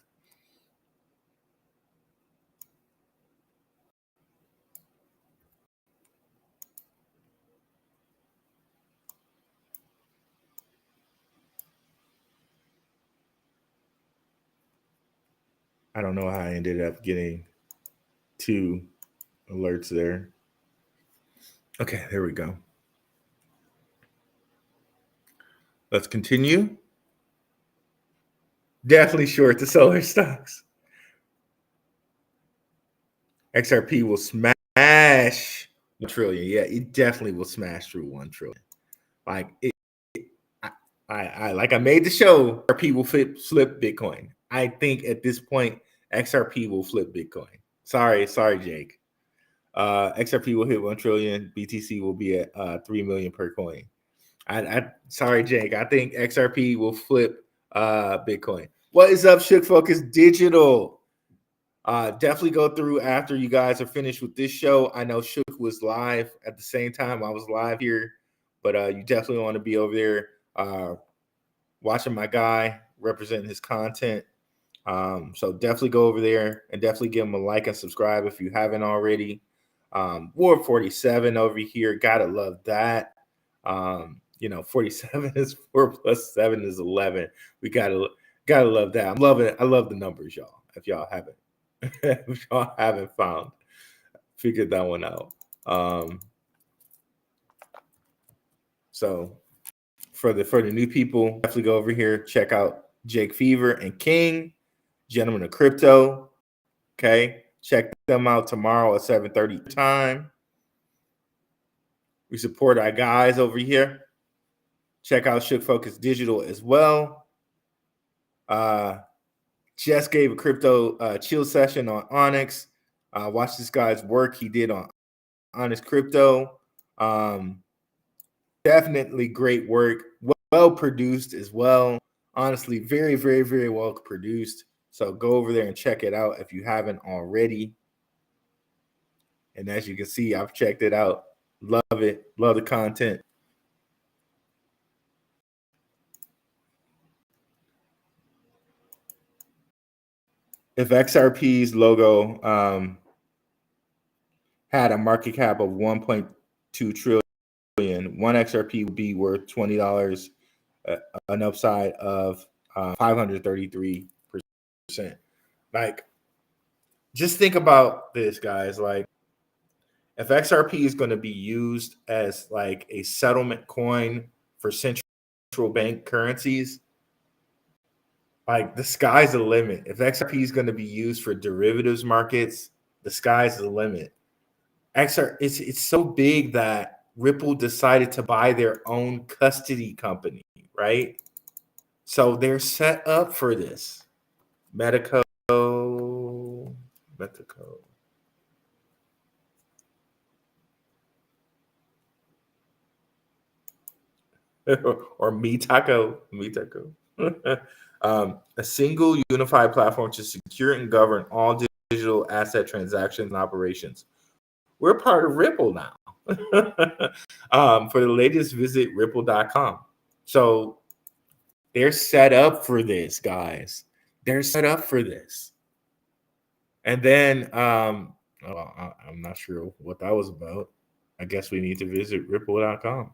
I don't know how I ended up getting 2 alerts there. Okay, there we go. Let's continue. Definitely short the solar stocks. XRP will smash 1 trillion. Yeah, it definitely will smash through 1 trillion. Like I made the show. XRP will flip Bitcoin. I think at this point, XRP will flip Bitcoin. Sorry, Jake. XRP will hit 1 trillion. BTC will be at 3 million per coin. Sorry, Jake. I think XRP will flip Bitcoin. What is up, Shook Focus Digital? Definitely go through after you guys are finished with this show. I know Shook was live at the same time I was live here, but you definitely want to be over there watching my guy representing his content. So definitely go over there and definitely give them a like and subscribe if you haven't already. War 47 over here. Gotta love that. 47 is 4 plus 7 is 11. We gotta love that. I'm loving it. I love the numbers, y'all. If y'all haven't, if y'all haven't figured that one out. So for the new people, definitely go over here, check out Jake Fever and King, Gentlemen of Crypto. Okay, check them out tomorrow at 7:30 time. We support our guys over here. Check out Shook Focus Digital as well. Jess gave a crypto chill session on Onyx. Watch this guy's work he did on Onyx Crypto. Definitely great work. Well produced as well. Honestly, very, very, very well produced. So go over there and check it out if you haven't already. And as you can see, I've checked it out. Love it. Love the content. If XRP's logo had a market cap of 1.2 trillion, one XRP would be worth $20, an upside of 533%. Like, just think about this, guys. Like, if XRP is going to be used as like a settlement coin for central bank currencies, like the sky's the limit. If XRP is going to be used for derivatives markets, the sky's the limit. It's so big that Ripple decided to buy their own custody company, right? So they're set up for this. Metaco. Or Metaco. A single unified platform to secure and govern all digital asset transactions and operations. We're part of Ripple now. For the latest, visit ripple.com. So they're set up for this, guys. They're set up for this. And then I'm not sure what that was about. I guess we need to visit ripple.com.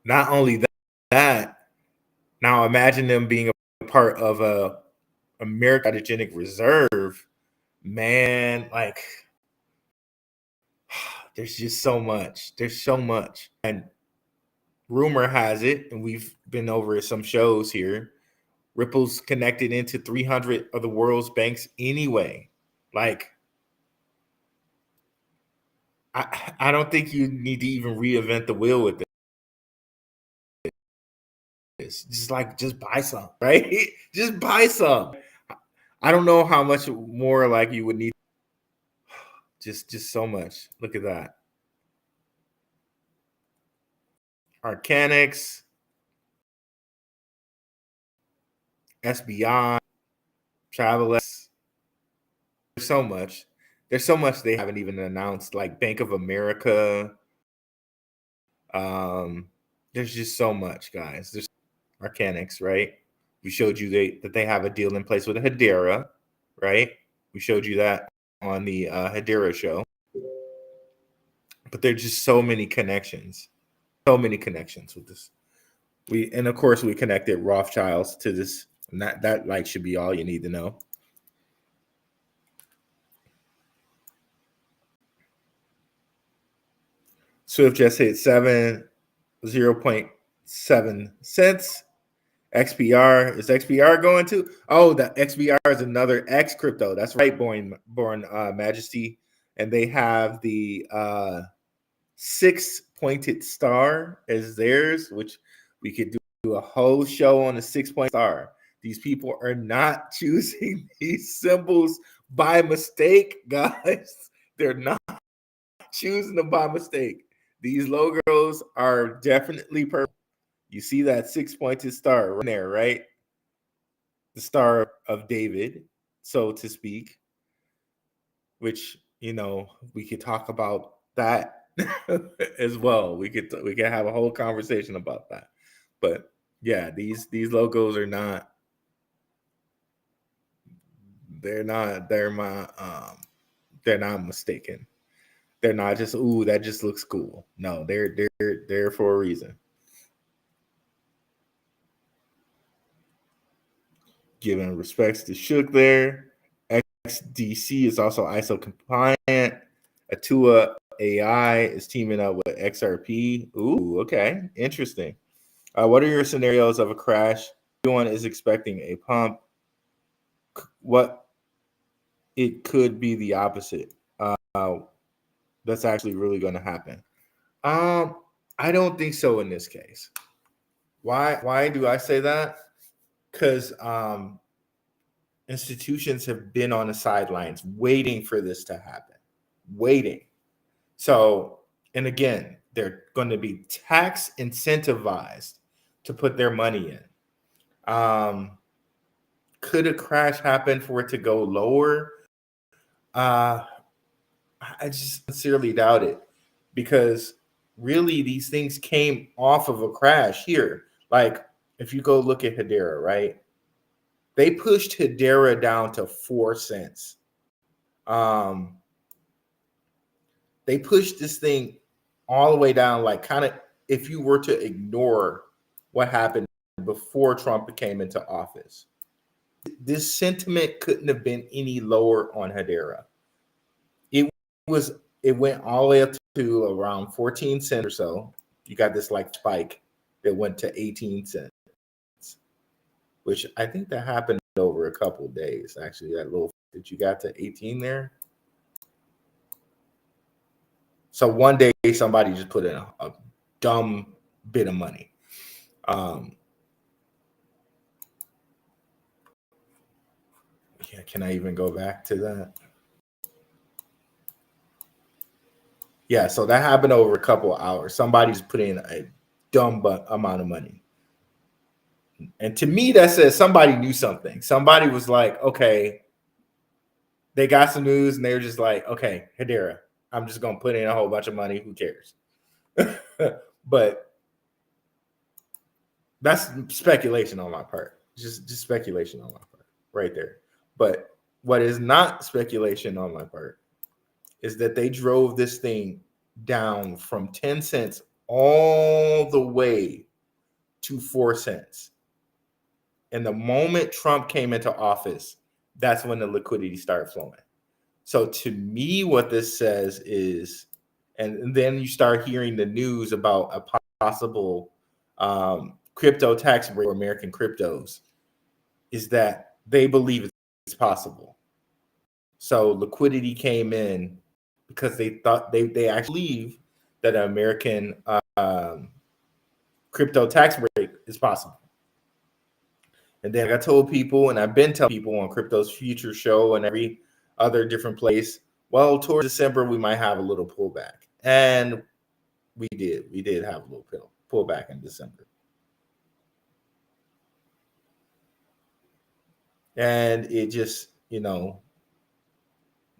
Not only that, now imagine them being a part of a American Strategic Reserve. Man, like, there's just so much. There's so much. And rumor has it, and we've been over some shows here, Ripple's connected into 300 of the world's banks anyway. Like, I don't think you need to even reinvent the wheel with this. Just buy some, right? Just buy some. I don't know how much more like you would need. Just so much. Look at that. Arcanix, SBI, Travelex. There's so much. There's so much they haven't even announced, like Bank of America. There's just so much, guys. There's Arcanix, right? We showed you that they have a deal in place with Hedera, right? We showed you that on the Hedera show. But there's just so many connections. So many connections with this. And of course we connected Rothschilds to this. And that like should be all you need to know. Swift just hit 0.7 cents. XPR, is XPR going to? Oh, the XPR is another X crypto. That's right, Born Majesty. And they have the 6-pointed star as theirs, which we could do a whole show on the 6-point star. These people are not choosing these symbols by mistake, guys. They're not choosing them by mistake. These logos are definitely purple. You see that 6-pointed star right there, right? The Star of David, so to speak, which, we could talk about that as well. We could have a whole conversation about that. But yeah, these logos are not They're not. They're not mistaken. They're not just, ooh, that just looks cool. No, they're there for a reason. Giving respects to Shook there. XDC is also ISO compliant. Atua AI is teaming up with XRP. Ooh, okay, interesting. What are your scenarios of a crash? Everyone is expecting a pump. What it could be the opposite. That's actually really going to happen. I don't think so in this case. Why do I say that? Because institutions have been on the sidelines waiting for this to happen. Waiting. So, and again, they're going to be tax incentivized to put their money in. Could a crash happen for it to go lower? I just sincerely doubt it, because really these things came off of a crash here. Like if you go look at Hedera, right? They pushed Hedera down to 4 cents. They pushed this thing all the way down, like kind of if you were to ignore what happened before Trump came into office. This sentiment couldn't have been any lower on Hedera. It went all the way up to around 14 cents or so. You got this like spike that went to 18 cents, which I think that happened over a couple of days. Actually, that little that you got to 18 there. So one day somebody just put in a dumb bit of money. Yeah, can I even go back to that? Yeah, so that happened over a couple of hours. Somebody just put in a dumb amount of money. And to me, that says somebody knew something. Somebody was like, okay, they got some news and they were just like, okay, Hedera, I'm just going to put in a whole bunch of money. Who cares? But that's speculation on my part. Just speculation on my part right there. But what is not speculation on my part is that they drove this thing down from 10 cents all the way to 4 cents. And the moment Trump came into office, that's when the liquidity started flowing. So to me, what this says is, and then you start hearing the news about a possible crypto tax break for American cryptos, is that they believe it's possible. So liquidity came in because they thought they actually believe that an American crypto tax break is possible. And then I told people, and I've been telling people on Crypto's Future Show and every other different place, well, towards December, we might have a little pullback. And we did. We did have a little pullback in December. And it just,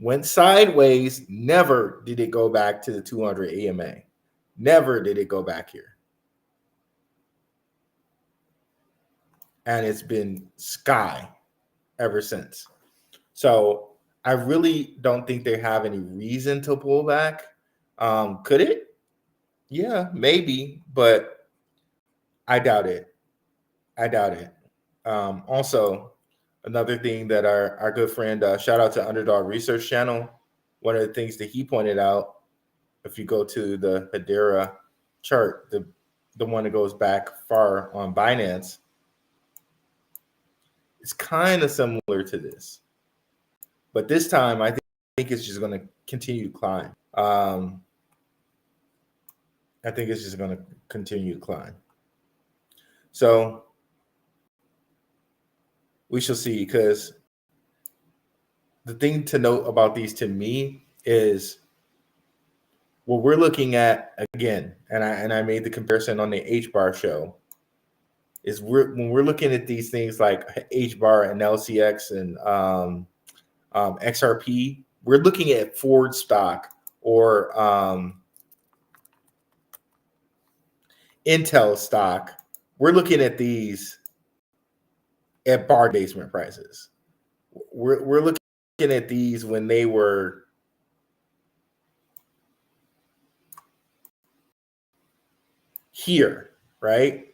went sideways. Never did it go back to the 200 AMA. Never did it go back here. And it's been sky ever since. So I really don't think they have any reason to pull back. Could it? Yeah, maybe, but I doubt it. Also, another thing that our good friend, shout out to Underdog Research Channel, one of the things that he pointed out, if you go to the Hedera chart, the one that goes back far on Binance, it's kind of similar to this. But this time, I think it's just going to continue to climb. I think it's just going to continue to climb. So we shall see, because the thing to note about these to me is what we're looking at again, and I made the comparison on the H-bar show, is when we're looking at these things like H-bar and LCX and XRP, we're looking at Ford stock or Intel stock. We're looking at these at bar basement prices. we're looking at these when they were here, right?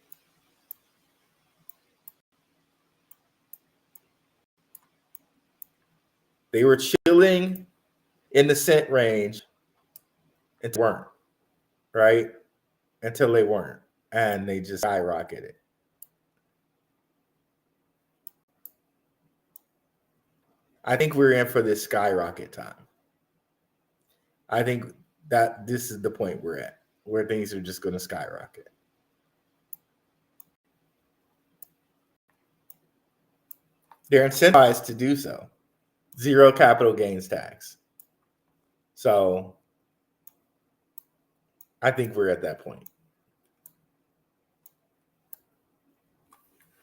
They were chilling in the cent range until they weren't, right? Until they weren't. And they just skyrocketed. I think we're in for this skyrocket time. I think that this is the point we're at, where things are just going to skyrocket. They're incentivized to do so. Zero capital gains tax. So I think we're at that point.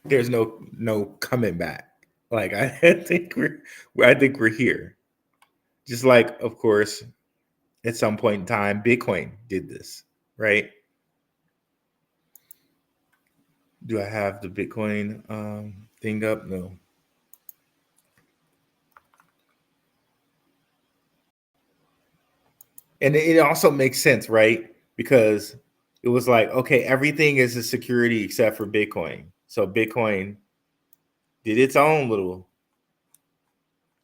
There's no coming back. Like I think we're here. Just like, of course, at some point in time, Bitcoin did this, right? Do I have the Bitcoin thing up? No. And it also makes sense, right? Because it was like, okay, everything is a security except for Bitcoin. So Bitcoin did its own little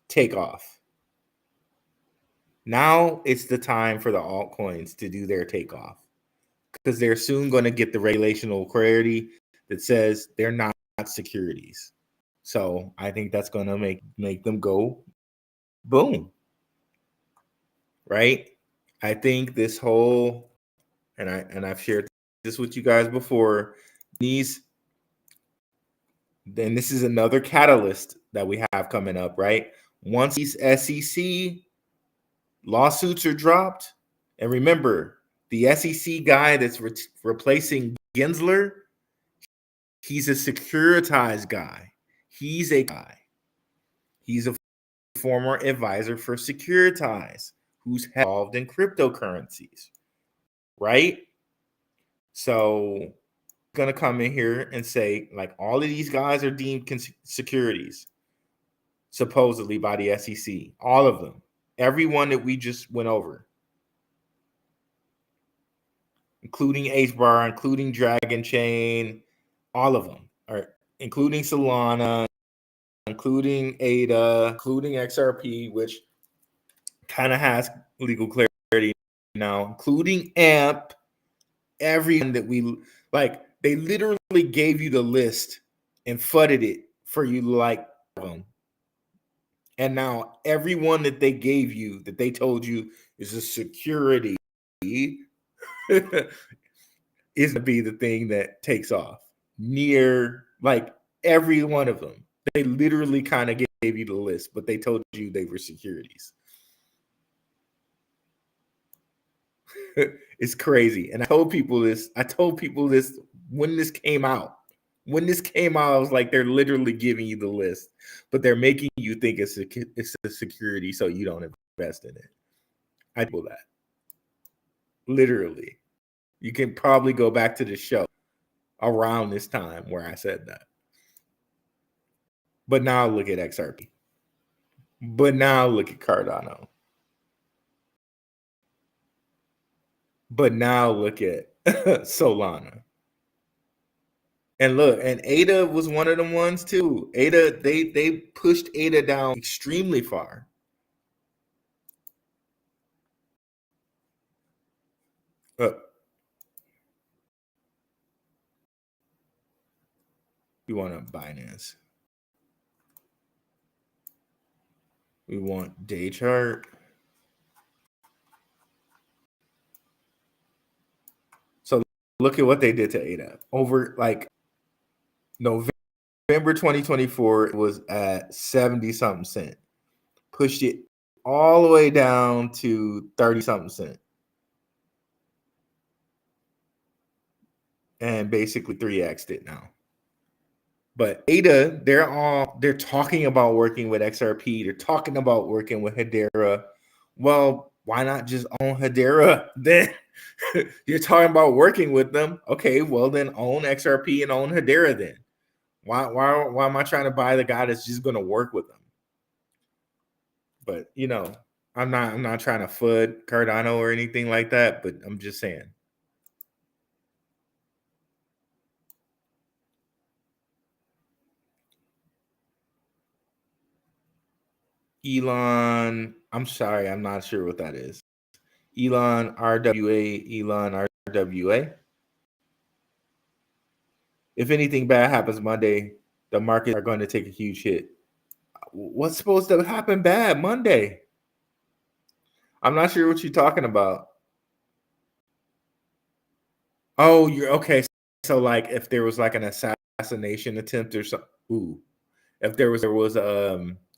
takeoff. Now it's the time for the altcoins to do their takeoff, because they're soon going to get the regulational clarity that says they're not securities. So I think that's going to make them go boom. Right? I think this whole, and I've shared this with you guys before, then this is another catalyst that we have coming up, right? Once these SEC lawsuits are dropped, and remember, the SEC guy that's replacing Gensler, he's a securitized guy. He's a guy. He's a former advisor for Securitize, who's involved in cryptocurrencies, right? So going to come in here and say, like, all of these guys are deemed securities, supposedly by the SEC. All of them. Everyone that we just went over. Including HBAR, including Dragon Chain, all of them. All right, including Solana, including ADA, including XRP, which kind of has legal clarity now, including AMP. Everyone that we like, they literally gave you the list and fudded it for you to like them. And now everyone that they gave you, that they told you is a security, is going to be the thing that takes off. Near, like, every one of them. They literally kind of gave you the list, but they told you they were securities. It's crazy. And I told people this when this came out. When this came out, I was like, they're literally giving you the list, but they're making you think it's a security so you don't invest in it. I do that. Literally. You can probably go back to the show around this time where I said that. But now look at XRP. But now look at Cardano. But now look at Solana. And look, and ADA was one of them ones too. ADA, they pushed ADA down extremely far. We want a Binance. We want day chart. So look at what they did to ADA. Over like November 2024, it was at 70 something cent. Pushed it all the way down to 30 something cent. And basically 3x'd it now. But ADA, they're talking about working with XRP. They're talking about working with Hedera. Well, why not just own Hedera? Then you're talking about working with them. Okay, well then own XRP and own Hedera then. Why am I trying to buy the guy that's just going to work with them? But I'm not trying to foot Cardano or anything like that, but I'm just saying. Elon, I'm sorry, I'm not sure what that is. Elon RWA. If anything bad happens Monday, the markets are going to take a huge hit. What's supposed to happen bad Monday? I'm not sure what you're talking about. Oh, you're okay. So like if there was like an assassination attempt or something. Ooh. If there was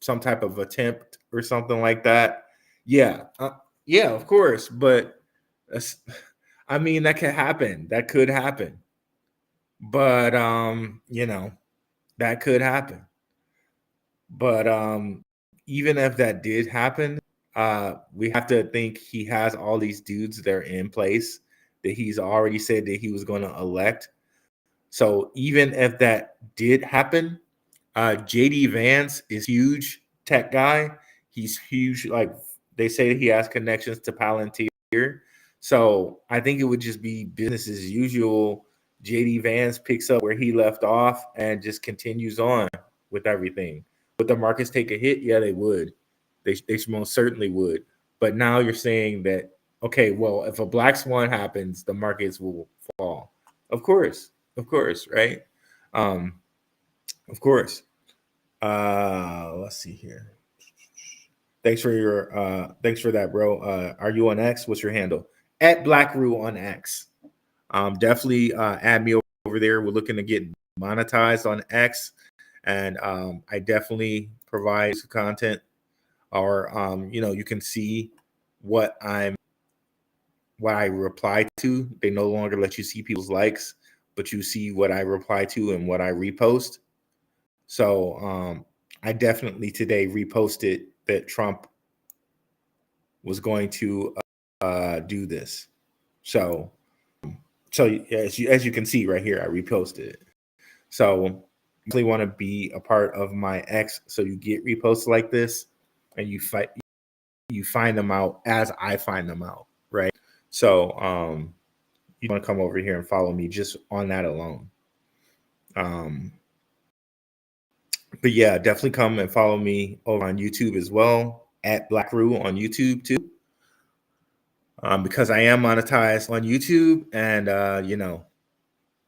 some type of attempt or something like that. Yeah. Yeah, of course. But I mean that could happen. That could happen. But that could happen. But even if that did happen, we have to think he has all these dudes that are in place that he's already said that he was going to elect. So even if that did happen, JD Vance is huge tech guy. He's huge. Like they say, he has connections to Palantir. So I think it would just be business as usual. JD Vance picks up where he left off and just continues on with everything. Would the markets take a hit? Yeah, they would. They most certainly would. But now you're saying that, okay, well, if a black swan happens, the markets will fall. Of course, right? Of course. Let's see here. Thanks for that, bro. Are you on X? What's your handle? At Blackru on X. Definitely add me over there. We're looking to get monetized on X, and I definitely provide content. Or you can see what I reply to. They no longer let you see people's likes, but you see what I reply to and what I repost. So I definitely today reposted that Trump was going to do this. So as you can see right here, I reposted it. So you really want to be a part of my X, so you get reposts like this, and you find them out as I find them out, right? So you want to come over here and follow me just on that alone. But yeah, definitely come and follow me over on YouTube as well, at Blackru on YouTube too. Because I am monetized on YouTube, and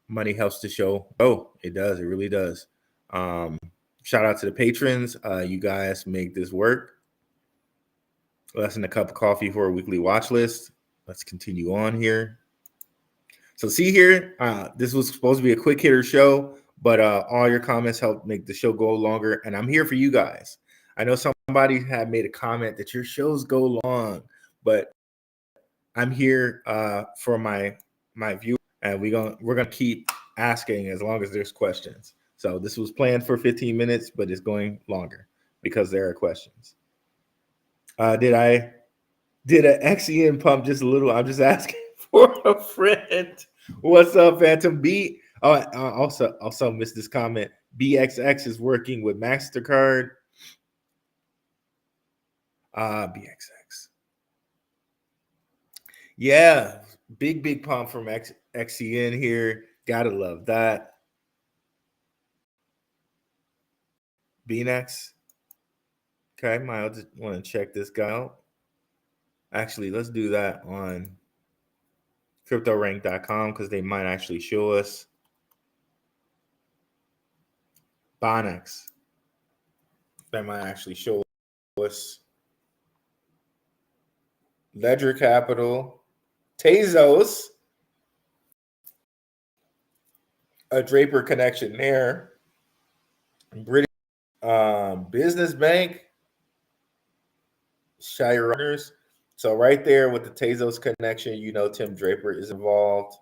money helps the show. Oh, it does. It really does. Shout out to the patrons. You guys make this work. Less than a cup of coffee for a weekly watch list. Let's continue on here. So see here, this was supposed to be a quick hitter show, but all your comments help make the show go longer, and I'm here for you guys. I know somebody had made a comment that your shows go long, but I'm here for my viewers, and we're gonna keep asking as long as there's questions. So this was planned for 15 minutes, but it's going longer because there are questions. Did an XCN pump just a little? I'm just asking for a friend. What's up, Phantom B? Oh, I also missed this comment. BXX is working with MasterCard. BXX. Yeah, big pump from XCN here. Gotta love that. BNX. Okay, Miles, just want to check this guy out. Actually, let's do that on cryptorank.com because they might actually show us. Bonex. That might actually show us. Ledger Capital. Tezos. A Draper connection there. British Business Bank. Shire. So right there with the Tezos connection, Tim Draper is involved.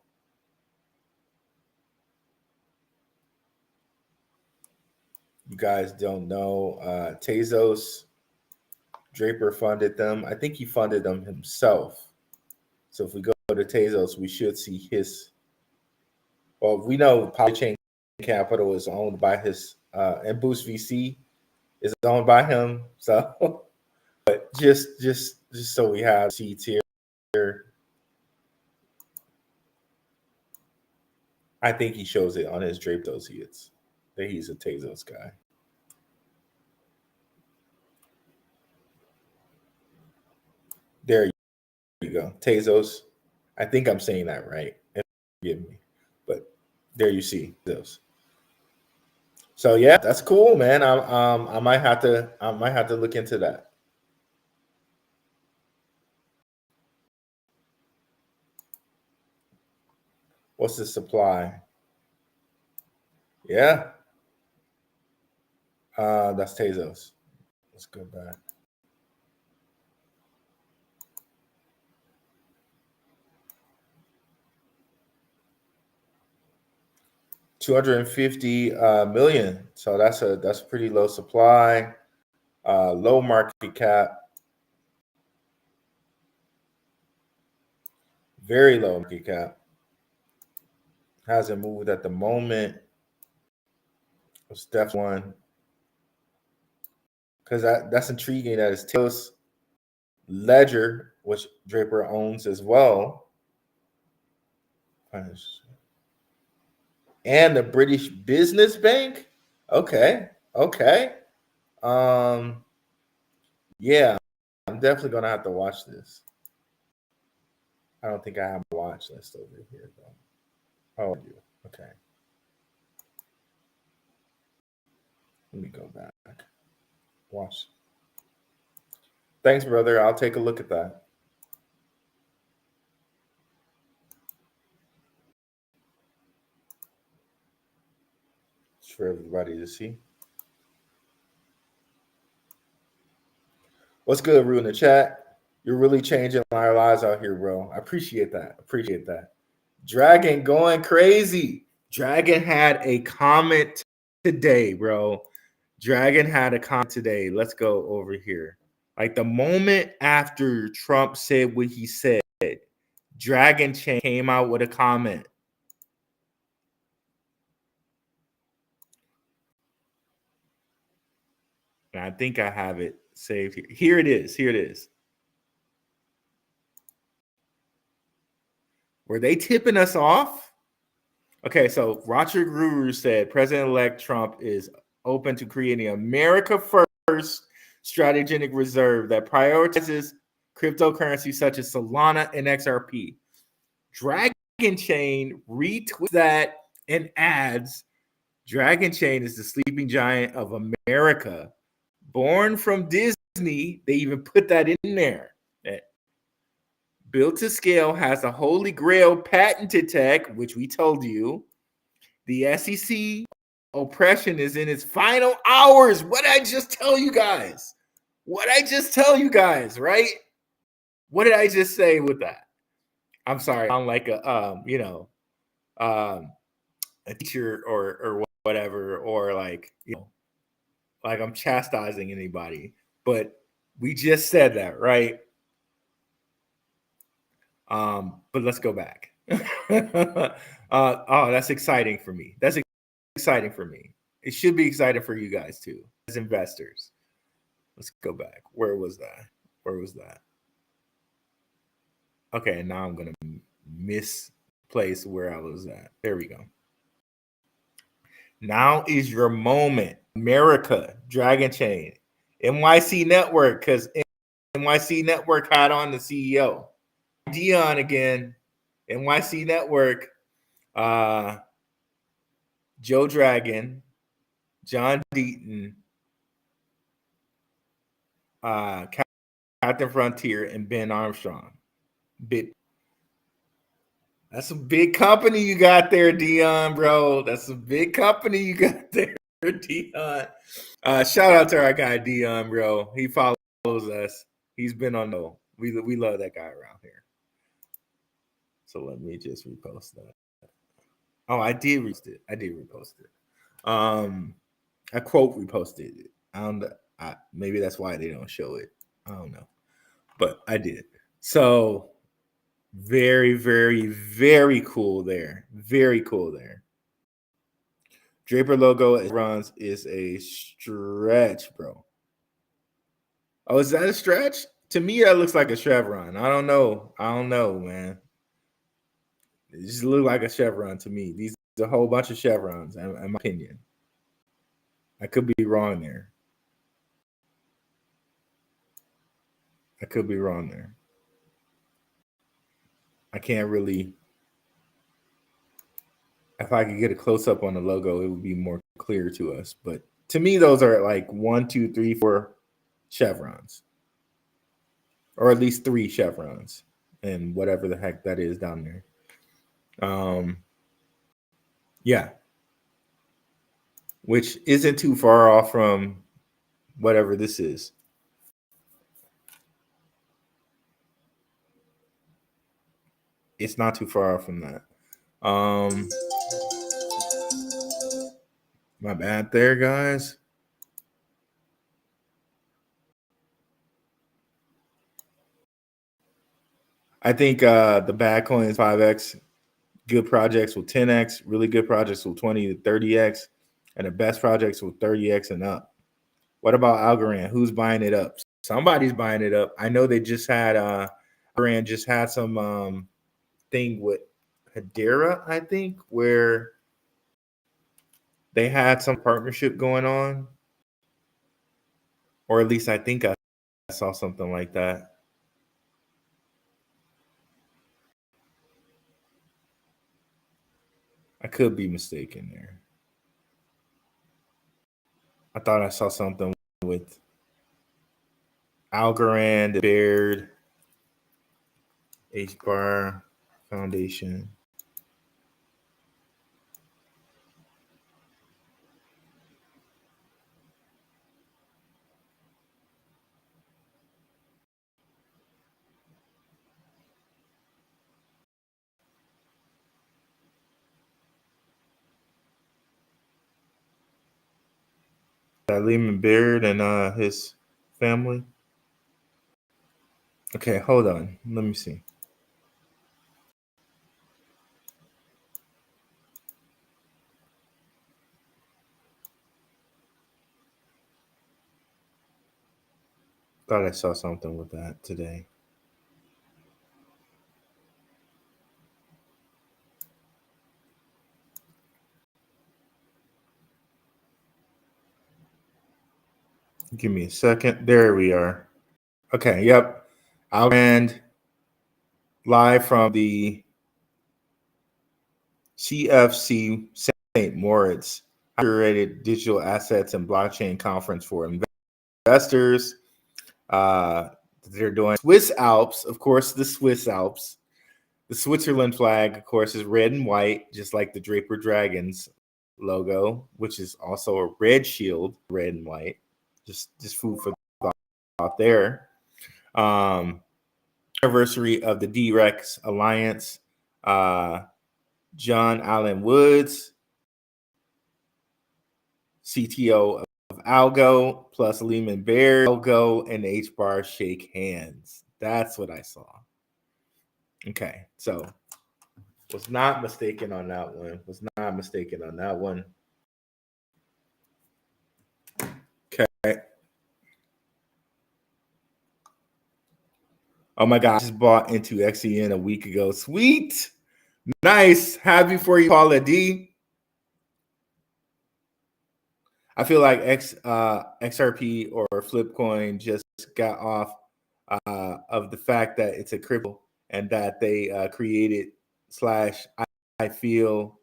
You guys don't know. Tezos, Draper funded them. I think he funded them himself. So if we go to Tezos, we should see his. Well, we know Polychain Capital is owned by his, and Boost VC is owned by him. So, But just so we have seats here. I think he shows it on his Draper Associates that he's a Tezos guy. There you go. Tezos. I think I'm saying that right. Forgive me. But there you see those. So yeah, that's cool, man. I might have to look into that. What's the supply? Yeah. That's Tezos. Let's go back. $250 million. So that's a pretty low supply, low market cap, very low market cap. Hasn't moved at the moment. It's definitely one because that's intriguing. That is Tezos Ledger, which Draper owns as well, and the British Business Bank. Okay. Yeah, I'm definitely gonna have to watch this. I don't think I have a watch list over here though. Oh, I do. Okay. Let me go back. Watch. Thanks, brother. I'll take a look at that. It's for everybody to see. What's good, Rue, in the chat? You're really changing our lives out here, bro. I appreciate that. Dragon going crazy. Dragon had a comment today, bro. Dragon had a comment today. Let's go over here. Like the moment after Trump said what he said, Dragon Chain came out with a comment. And I think I have it saved here. Here it is. Were they tipping us off? Okay, so Roger Guru said President-elect Trump is open to creating America First strategic reserve that prioritizes cryptocurrency such as Solana and XRP. Dragon Chain retweets that and adds, Dragon Chain is the sleeping giant of America, born from Disney. They even put that in there. Built to scale, has a holy grail patented tech, which we told you. The SEC oppression is in its final hours. What did I just tell you guys? Right? What did I just say with that? I'm sorry. I'm like a teacher or whatever, or like, like I'm chastising anybody. But we just said that, right? But let's go back. That's exciting for me. It should be exciting for you guys too, as investors. Let's go back. Where was that? Okay, now I'm gonna misplace where I was at. There we go. Now is your moment, America. Dragon Chain, NYC Network, because NYC Network had on the CEO. Dion again, NYC Network, Joe Dragon, John Deaton, Captain Frontier, and Ben Armstrong. That's a big company you got there, Dion, bro. That's a big company you got there, Dion. Shout out to our guy Dion, bro. He follows us. He's been on the. We love that guy around here. So let me just repost that. Oh, I did repost it. I quote reposted it. I don't know. Maybe that's why they don't show it. I don't know. But I did. So very, very, very cool there. Very cool there. Draper logo it runs is a stretch, bro. Oh, is that a stretch? To me, that looks like a chevron. I don't know. I don't know, man. It just look like a chevron to me. These are a whole bunch of chevrons, in my opinion. I could be wrong there. I could be wrong there. I can't really. If I could get a close up on the logo, it would be more clear to us. But to me, those are like 1, 2, 3, 4 chevrons, or at least 3 chevrons, and whatever the heck that is down there. Yeah, which isn't too far off from whatever this is. It's not too far off from that. My bad there, guys. I think the bad coins 5x, good projects will 10x, really good projects will 20 to 30x, and the best projects will 30x and up. What about Algorand? Who's buying it up? Somebody's buying it up. I know they just had Algorand just had some thing with Hedera, I think, where they had some partnership going on, or at least I think I saw something like that. I could be mistaken there. I thought I saw something with Algorand, Baird, H-Bar Foundation. Lehman Baird and his family. Okay, hold on. Let me see. Thought I saw something with that today. Give me a second. There we are. Okay, yep. Algorand live from the CFC St. Moritz curated digital assets and blockchain conference for investors. They're doing Swiss Alps, of course, the Swiss Alps. The Switzerland flag, of course, is red and white, just like the Draper Dragons logo, which is also a red shield, red and white. Just food for thought there. Anniversary of the D-Rex Alliance. John Allen Woods, CTO of Algo, plus Lehman Baird, Algo, and H-Bar shake hands. That's what I saw. Okay, so was not mistaken on that one. Okay. Oh my God, I just bought into XCN a week ago. Sweet. Nice. Happy for you, Paula D. I feel like XRP or Flipcoin just got off of the fact that it's a crypto and that they created / I feel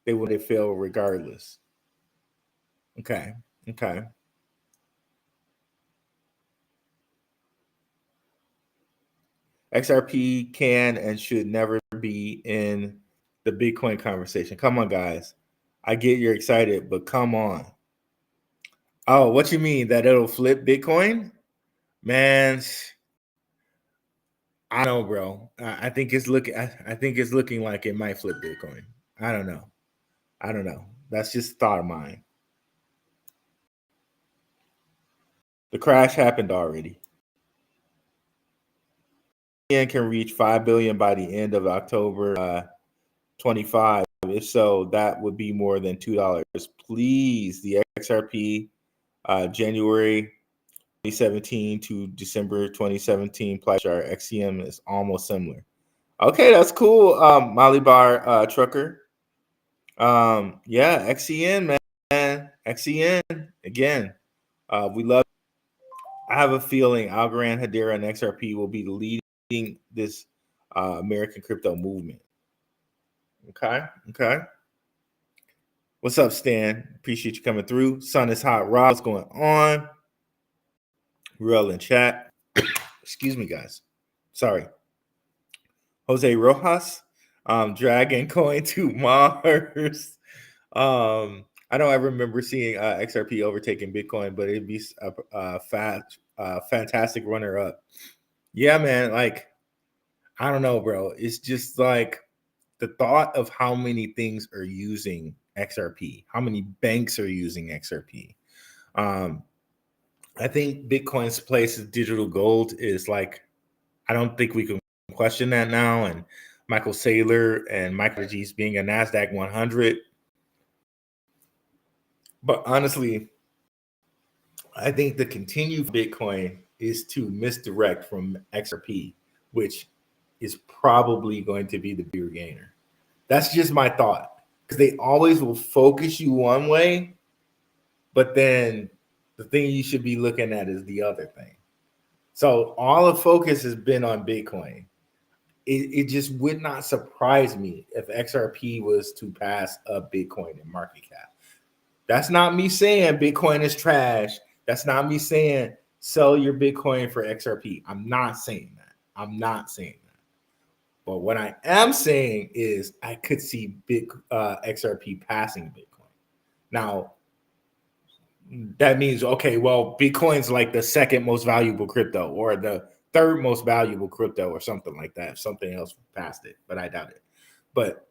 they would have failed regardless. Okay. XRP can and should never be in the Bitcoin conversation. Come on, guys. I get you're excited, but come on. Oh, what you mean that it'll flip Bitcoin? Man, I don't know, bro. I think it's looking like it might flip Bitcoin. I don't know. That's just a thought of mine. The crash happened already. Can reach 5 billion by the end of October 25. If so, that would be more than $2. Please, the XRP January 2017 to December 2017 price chart. XCM is almost similar. Okay, that's cool. Molly Bar Trucker. Yeah, XCN, man. XCN again. We love. I have a feeling Algorand, Hedera, and XRP will be leading this American crypto movement. Okay. What's up, Stan? Appreciate you coming through. Sun is hot. Rob, what's going on? Real in chat. Excuse me, guys. Sorry. Jose Rojas, Dragon Coin to Mars. I don't ever remember seeing XRP overtaking Bitcoin, but it'd be a fantastic runner up. Yeah, man. Like, I don't know, bro. It's just like the thought of how many things are using XRP, how many banks are using XRP. I think Bitcoin's place as digital gold is like, I don't think we can question that now. And Michael Saylor and MicroG's being a NASDAQ 100. But honestly, I think the continued Bitcoin is to misdirect from XRP, which is probably going to be the bigger gainer. That's just my thought, because they always will focus you one way, but then the thing you should be looking at is the other thing. So all the focus has been on Bitcoin. It just would not surprise me if XRP was to pass a Bitcoin in market cap. That's not me saying Bitcoin is trash. That's not me saying sell your Bitcoin for XRP. I'm not saying that. But what I am saying is I could see XRP passing Bitcoin. Now, that means, okay, well, Bitcoin's like the second most valuable crypto or the third most valuable crypto or something like that. If something else passed it, but I doubt it. But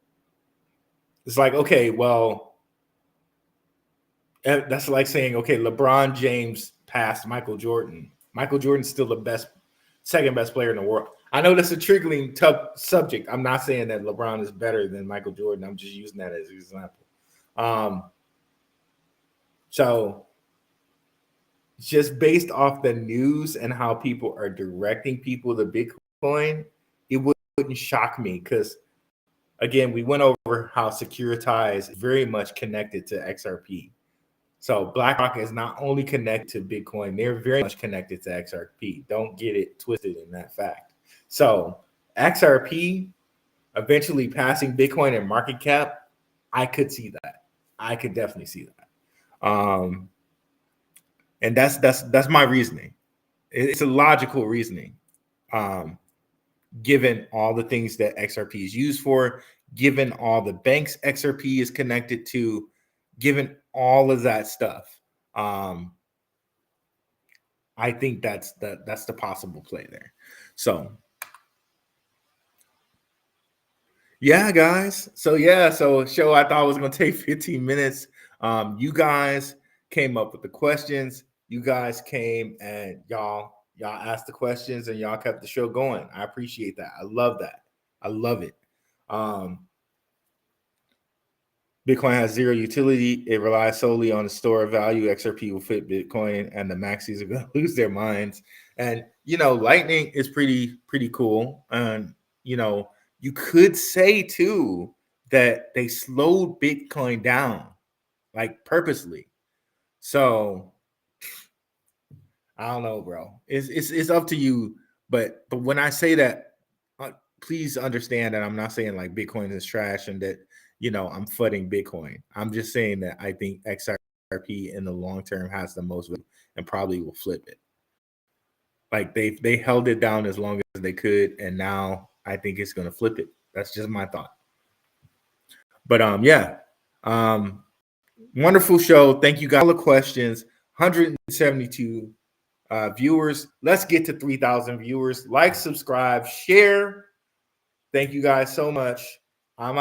it's like, okay, well, that's like saying, okay, LeBron James passed Michael Jordan. Michael Jordan's still the second best player in the world. I know that's a triggering tough subject. I'm not saying that LeBron is better than Michael Jordan. I'm just using that as an example. So just based off the news and how people are directing people to Bitcoin, it wouldn't shock me, because again, we went over how Securitize is very much connected to XRP. So BlackRock is not only connected to Bitcoin, they're very much connected to XRP. Don't get it twisted in that fact. So XRP eventually passing Bitcoin in market cap, I could see that. I could definitely see that. And that's my reasoning. It's a logical reasoning, given all the things that XRP is used for, given all the banks XRP is connected to, given all of that stuff. I think that's the possible play there. So yeah, guys. So show I thought was going to take 15 minutes. You guys came up with the questions. You guys came and y'all asked the questions and y'all kept the show going. I appreciate that. I love that. I love it. Bitcoin has zero utility. It relies solely on the store of value. XRP will fit Bitcoin, and the maxis are going to lose their minds. And Lightning is pretty cool. And you could say too that they slowed Bitcoin down, like purposely. So I don't know, bro. It's up to you. But when I say that, please understand that I'm not saying like Bitcoin is trash and that I'm flooding Bitcoin. I'm just saying that I think XRP in the long term has the most value and probably will flip it. Like they held it down as long as they could, and now I think it's going to flip it. That's just my thought. But wonderful show. Thank you guys. All the questions. 172 viewers. Let's get to 3,000 viewers. Like, subscribe, share. Thank you guys so much. I'm out.